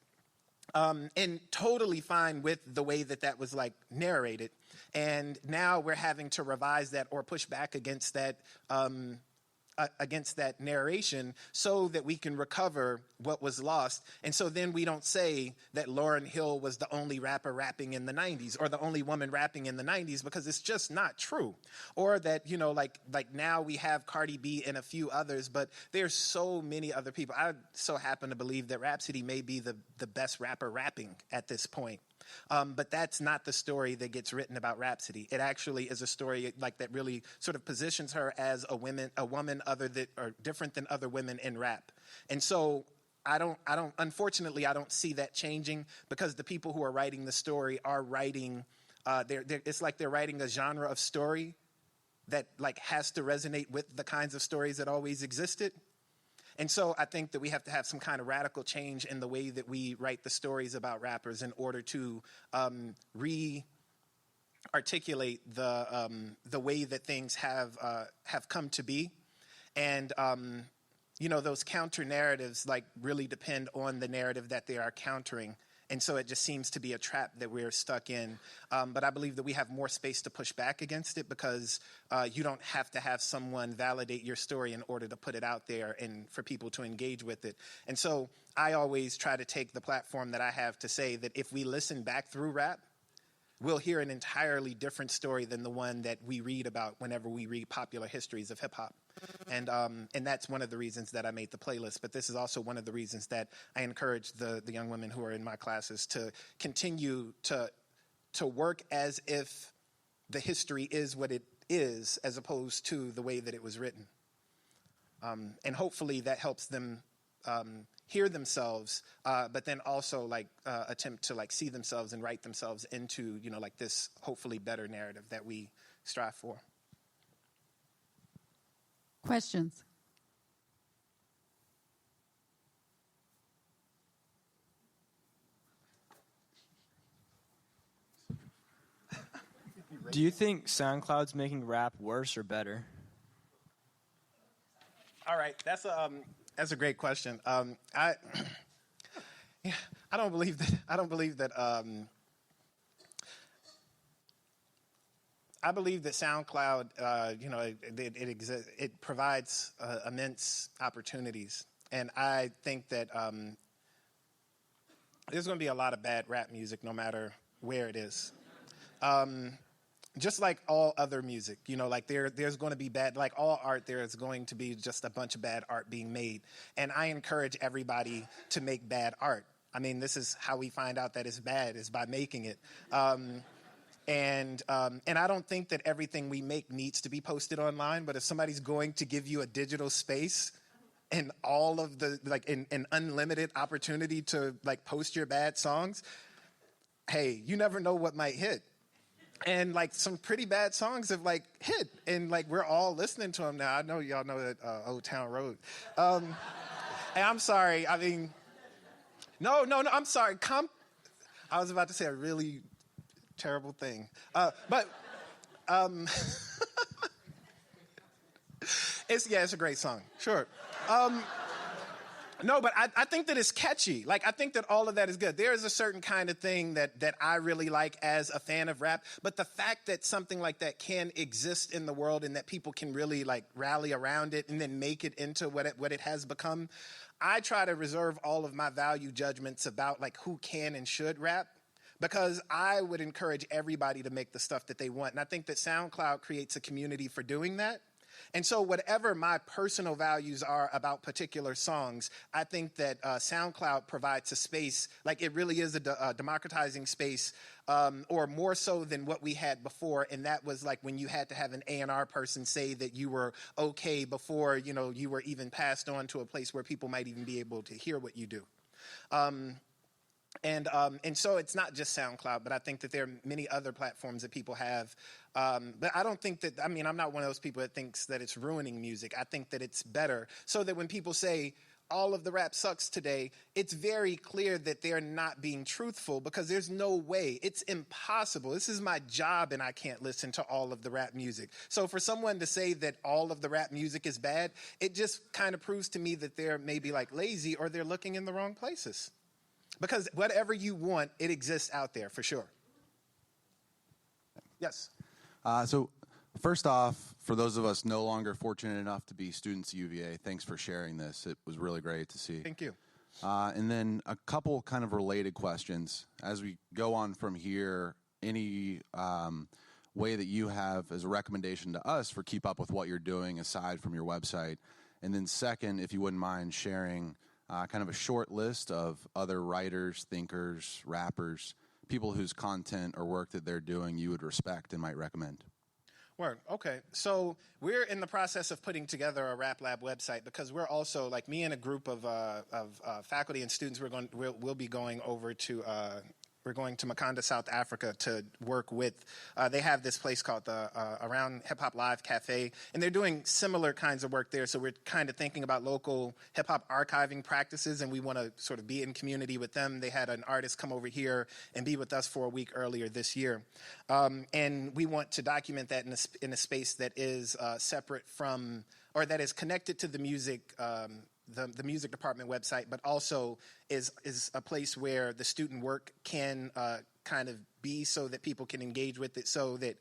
[SPEAKER 2] And totally fine with the way that was like narrated. And now we're having to revise that or push back against that narration so that we can recover what was lost. And so then we don't say that Lauryn Hill was the only rapper rapping in the 90s or the only woman rapping in the 90s, because it's just not true. Or that, you know, like now we have Cardi B and a few others, but there's so many other people. I so happen to believe that Rhapsody may be the best rapper rapping at this point. But that's not the story that gets written about Rhapsody. It actually is a story like that really sort of positions her as a woman other than or different than other women in rap. And so unfortunately, I don't see that changing, because the people who are writing the story are writing, it's like they're writing a genre of story that like has to resonate with the kinds of stories that always existed. And so I think that we have to have some kind of radical change in the way that we write the stories about rappers in order to re-articulate the way that things have come to be. And, you know, those counter narratives like really depend on the narrative that they are countering. And so it just seems to be a trap that we're stuck in. But I believe that we have more space to push back against it because you don't have to have someone validate your story in order to put it out there and for people to engage with it. And so I always try to take the platform that I have to say that if we listen back through rap, we'll hear an entirely different story than the one that we read about whenever we read popular histories of hip-hop. And that's one of the reasons that I made the playlist. But this is also one of the reasons that I encourage the young women who are in my classes to continue to work as if the history is what it is, as opposed to the way that it was written. And hopefully that helps them hear themselves, but then also attempt to see themselves and write themselves into this hopefully better narrative that we strive for.
[SPEAKER 13] Questions?
[SPEAKER 16] Do you think SoundCloud's making rap worse or better?
[SPEAKER 2] All right, that's a great question. I don't believe that. I believe that SoundCloud, it exists. It provides immense opportunities, and I think that there's going to be a lot of bad rap music, no matter where it is. Just like all other music, there's going to be bad, like all art, there is going to be just a bunch of bad art being made. And I encourage everybody to make bad art. I mean, this is how we find out that it's bad, is by making it. And I don't think that everything we make needs to be posted online, but if somebody's going to give you a digital space and all of the, an unlimited opportunity to post your bad songs, hey, you never know what might hit. And some pretty bad songs have hit, and we're all listening to them now. I know y'all know that Old Town Road. And I'm sorry. I mean, no. I'm sorry. I was about to say a really terrible thing, but it's a great song. Sure. No, but I think that it's catchy. I think that all of that is good. There is a certain kind of thing that I really like as a fan of rap, but the fact that something like that can exist in the world and that people can really rally around it and then make it into what it has become, I try to reserve all of my value judgments about who can and should rap, because I would encourage everybody to make the stuff that they want. And I think that SoundCloud creates a community for doing that. And so whatever my personal values are about particular songs, I think that SoundCloud provides a space, it really is a democratizing space, or more so than what we had before. And that was when you had to have an A&R person say that you were okay before, you were even passed on to a place where people might even be able to hear what you do. And so it's not just SoundCloud, but I think that there are many other platforms that people have. But I don't think that, I'm not one of those people that thinks that it's ruining music. I think that it's better, so that when people say all of the rap sucks today, it's very clear that they're not being truthful, because there's no way. It's impossible. This is my job, and I can't listen to all of the rap music. So for someone to say that all of the rap music is bad, it just kind of proves to me that they're maybe lazy, or they're looking in the wrong places. Because whatever you want, it exists out there for sure. Yes.
[SPEAKER 17] So first off, for those of us no longer fortunate enough to be students at UVA, thanks for sharing this. It was really great to see.
[SPEAKER 2] Thank you.
[SPEAKER 17] And then a couple kind of related questions. As we go on from here, any way that you have as a recommendation to us for keep up with what you're doing aside from your website? And then second, if you wouldn't mind sharing kind of a short list of other writers, thinkers, rappers, people whose content or work that they're doing you would respect and might recommend.
[SPEAKER 2] Word. Okay. So we're in the process of putting together a Rap Lab website, because we're also, me and a group of faculty and students, we'll be going over to we're going to Makanda, South Africa, to work with. They have this place called the Around Hip Hop Live Cafe, and they're doing similar kinds of work there. So we're kind of thinking about local hip hop archiving practices, and we want to sort of be in community with them. They had an artist come over here and be with us for a week earlier this year, and we want to document that in a space that is separate from, or that is connected to the music the music department website, but also is a place where the student work can kind of be, so that people can engage with it, so that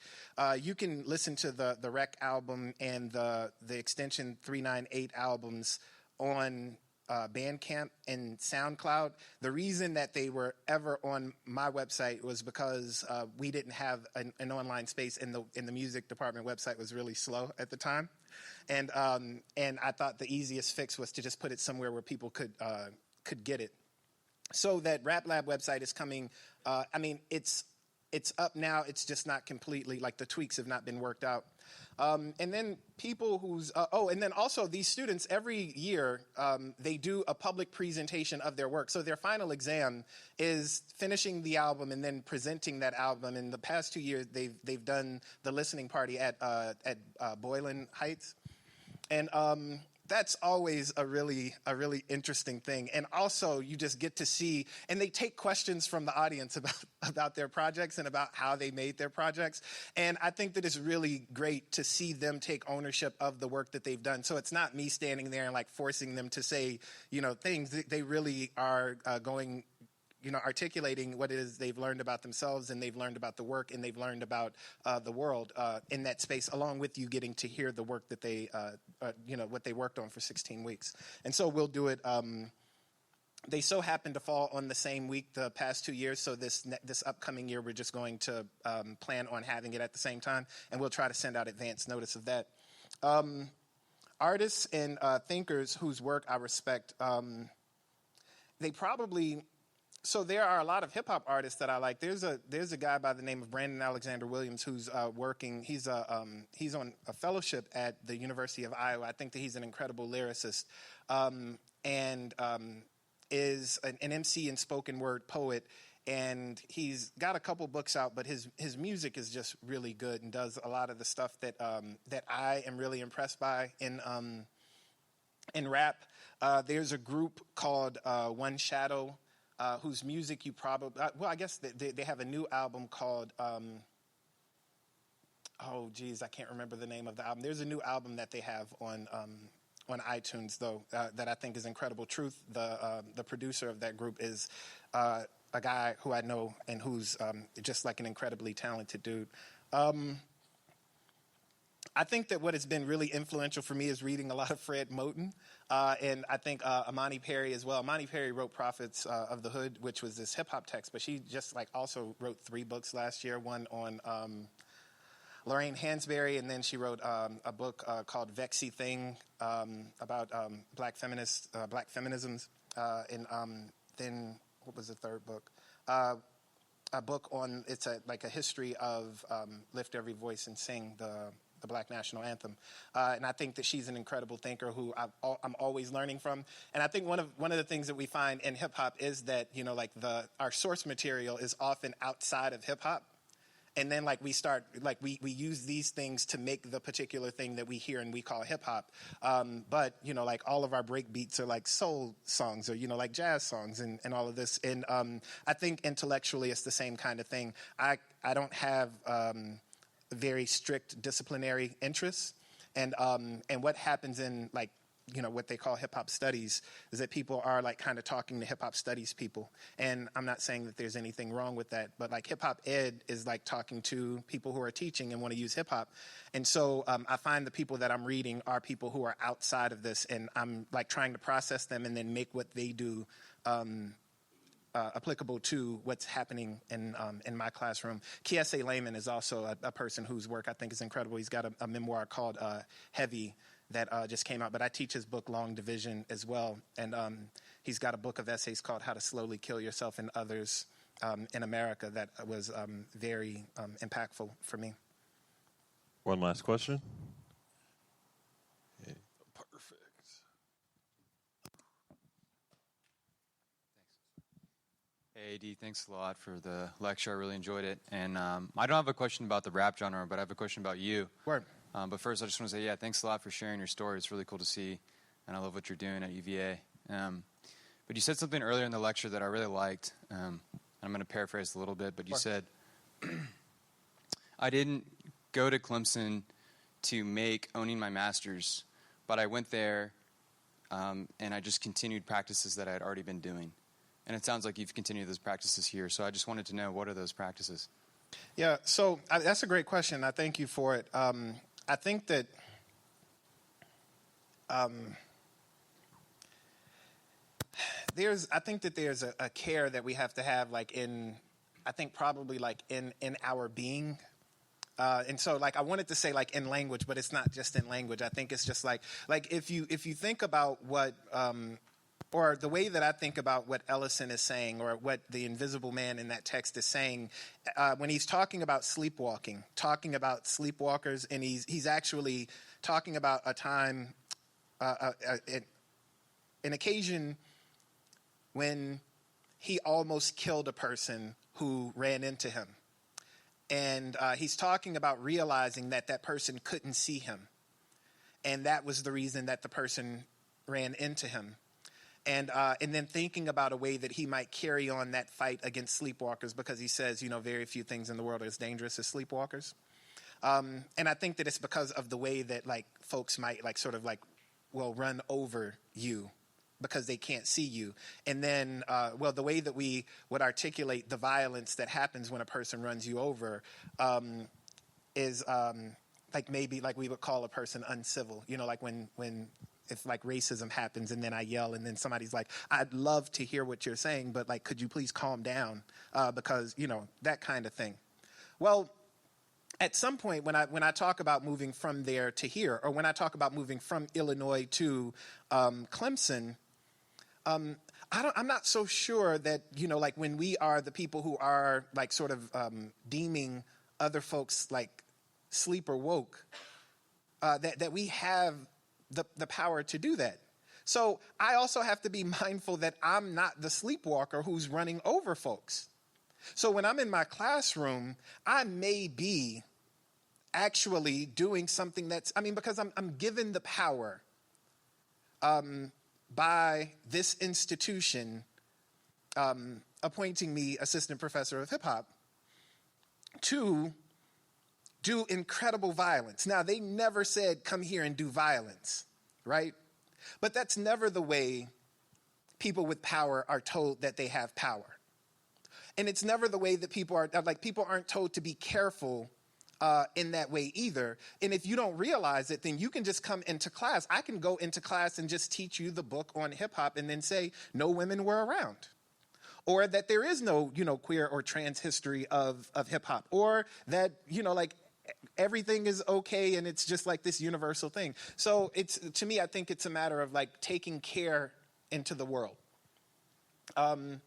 [SPEAKER 2] you can listen to the Rec album and the Extension 398 albums on Bandcamp and SoundCloud. The reason that they were ever on my website was because we didn't have an online space, and the music department website was really slow at the time, and I thought the easiest fix was to just put it somewhere where people could get it. So that Rap Lab website is coming. I mean, it's up now. It's just not completely, like, the tweaks have not been worked out. And then people who's, and then also these students every year, they do a public presentation of their work. So their final exam is finishing the album and then presenting that album. In the past 2 years, they've done the listening party at Boylan Heights. And that's always a really interesting thing. And also, you just get to see, and they take questions from the audience about their projects and about how they made their projects. And I think that it's really great to see them take ownership of the work that they've done. So it's not me standing there and, like, forcing them to say, things. They really are going, articulating what it is they've learned about themselves, and they've learned about the work, and they've learned about the world in that space, along with you getting to hear the work that they, what they worked on for 16 weeks. And so we'll do it. They so happen to fall on the same week the past 2 years, so this upcoming year we're just going to plan on having it at the same time, and we'll try to send out advance notice of that. Artists and thinkers whose work I respect, they probably... So there are a lot of hip hop artists that I like. There's a guy by the name of Brandon Alexander Williams who's working. He's on a fellowship at the University of Iowa. I think that he's an incredible lyricist, and is an MC and spoken word poet. And he's got a couple books out, but his music is just really good, and does a lot of the stuff that I am really impressed by in rap. There's a group called One Shadow, whose music you probably, I guess they have a new album called, I can't remember the name of the album. There's a new album that they have on iTunes, though, that I think is incredible. Truth, the producer of that group, is a guy who I know and who's just like an incredibly talented dude. I think that what has been really influential for me is reading a lot of Fred Moten, and I think Imani Perry as well. Imani Perry wrote Prophets of the Hood, which was this hip-hop text, but she just also wrote 3 books last year, one on Lorraine Hansberry, and then she wrote a book called Vexy Thing about black feminisms, and then what was the third book? A book on, it's a history of Lift Every Voice and Sing, the Black National Anthem, and I think that she's an incredible thinker who I'm always learning from. And I think one of the things that we find in hip hop is that our source material is often outside of hip hop, and then we use these things to make the particular thing that we hear and we call hip hop. But all of our break beats are like soul songs, or like jazz songs, and all of this. And I think intellectually it's the same kind of thing. I don't have very strict disciplinary interests, and what happens in what they call hip hop studies is that people are kind of talking to hip hop studies people, and I'm not saying that there's anything wrong with that, but hip hop ed is talking to people who are teaching and want to use hip hop, and so I find the people that I'm reading are people who are outside of this, and I'm trying to process them and then make what they do applicable to what's happening in my classroom. Kiese Layman is also a person whose work I think is incredible. He's got a memoir called Heavy that just came out, but I teach his book Long Division as well, and he's got a book of essays called How to Slowly Kill Yourself and Others in America that was very impactful for me.
[SPEAKER 1] One last question.
[SPEAKER 18] Hey, AD, thanks a lot for the lecture. I really enjoyed it. And I don't have a question about the rap genre, but I have a question about you.
[SPEAKER 2] Word.
[SPEAKER 18] But first, I just want to say, thanks a lot for sharing your story. It's really cool to see, and I love what you're doing at UVA. But you said something earlier in the lecture that I really liked. I'm going to paraphrase a little bit, but you said, I didn't go to Clemson to make owning my master's, but I went there and I just continued practices that I had already been doing. And it sounds like you've continued those practices here. So I just wanted to know, what are those practices?
[SPEAKER 2] Yeah, so that's a great question. I thank you for it. I think that there's a care that we have to have, like in our being. And so, like, I wanted to say, like, in language, but it's not just in language. I think it's just like if you think about what, or the way that I think about what Ellison is saying, or what the invisible man in that text is saying, when he's talking about sleepwalking, talking about sleepwalkers, and he's actually talking about a time, an occasion when he almost killed a person who ran into him. And he's talking about realizing that that person couldn't see him. And that was the reason that the person ran into him. And then thinking about a way that he might carry on that fight against sleepwalkers, because he says, very few things in the world are as dangerous as sleepwalkers. And I think that it's because of the way that, like, folks might, like, sort of, like, run over you because they can't see you. And then, the way that we would articulate the violence that happens when a person runs you over is like maybe like we would call a person uncivil. Like when if like racism happens and then I yell and then somebody's like, I'd love to hear what you're saying, but like, could you please calm down? Because, that kind of thing. Well, at some point when I talk about moving from there to here, or when I talk about moving from Illinois to Clemson, I'm not so sure that, like when we are the people who are like sort of deeming other folks like sleep or woke, that we have the power to do that. So I also have to be mindful that I'm not the sleepwalker who's running over folks. So when I'm in my classroom, I may be actually doing something because I'm given the power by this institution appointing me assistant professor of hip hop to do incredible violence. Now, they never said, come here and do violence, right? But that's never the way people with power are told that they have power. And it's never the way that people aren't told to be careful in that way either. And if you don't realize it, then you can just come into class. I can go into class and just teach you the book on hip hop and then say no women were around. Or that there is no, queer or trans history of hip hop. Or that, everything is okay and it's just like this universal thing. So to me, I think it's a matter of like taking care into the world. And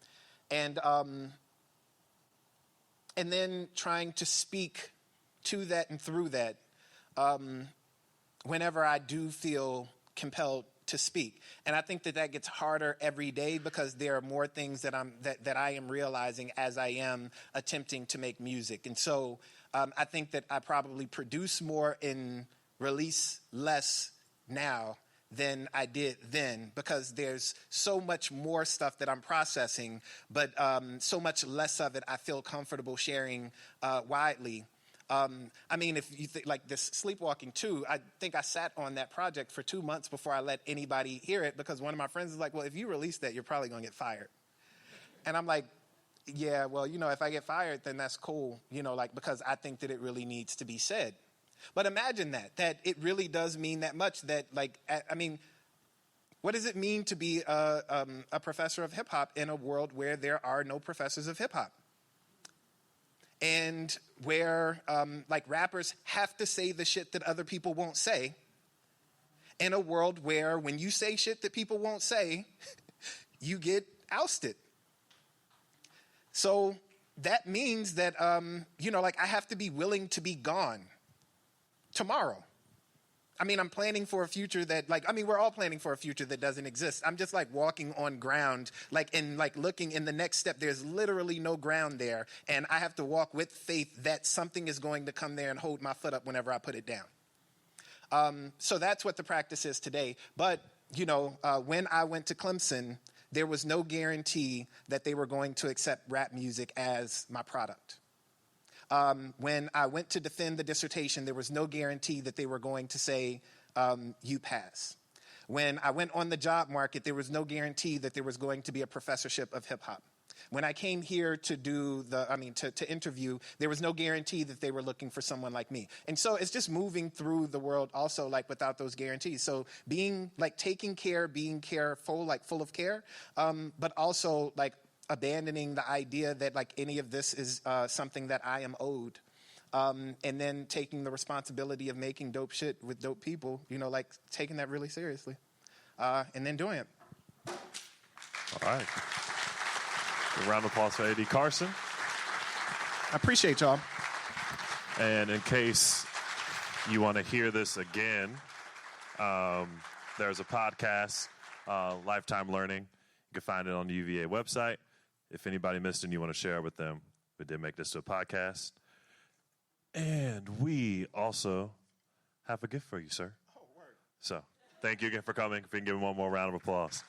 [SPEAKER 2] then trying to speak to that and through that whenever I do feel compelled to speak. And I think that gets harder every day because there are more things that I am realizing as I am attempting to make music. And so I think that I probably produce more and release less now than I did then, because there's so much more stuff that I'm processing, but so much less of it I feel comfortable sharing widely. If you think like this sleepwalking too, I think I sat on that project for 2 months before I let anybody hear it, because one of my friends is like, well, if you release that, you're probably going to get fired. And I'm like, yeah, well, if I get fired, then that's cool, because I think that it really needs to be said. But imagine that it really does mean that much, that what does it mean to be a professor of hip hop in a world where there are no professors of hip hop? And where rappers have to say the shit that other people won't say, in a world where when you say shit that people won't say, you get ousted. So that means that, I have to be willing to be gone tomorrow. I'm planning for a future that, we're all planning for a future that doesn't exist. I'm just walking on ground, looking in the next step. There's literally no ground there. And I have to walk with faith that something is going to come there and hold my foot up whenever I put it down. So that's what the practice is today. But, when I went to Clemson, there was no guarantee that they were going to accept rap music as my product. When I went to defend the dissertation, there was no guarantee that they were going to say, you pass. When I went on the job market, there was no guarantee that there was going to be a professorship of hip hop. When I came here to to interview, there was no guarantee that they were looking for someone like me. And so it's just moving through the world also, like, without those guarantees. So being, like, taking care, being careful, like, full of care, but also, like, abandoning the idea that, like, any of this is something that I am owed. And then taking the responsibility of making dope shit with dope people, you know, like, taking that really seriously. And then doing it.
[SPEAKER 1] All right. A round of applause for A.D. Carson.
[SPEAKER 2] I appreciate y'all.
[SPEAKER 1] And in case you want to hear this again, there's a podcast, Lifetime Learning. You can find it on the UVA website. If anybody missed it and you want to share it with them, we did make this to a podcast. And we also have a gift for you, sir. Oh, word. So thank you again for coming. If we can give him one more round of applause.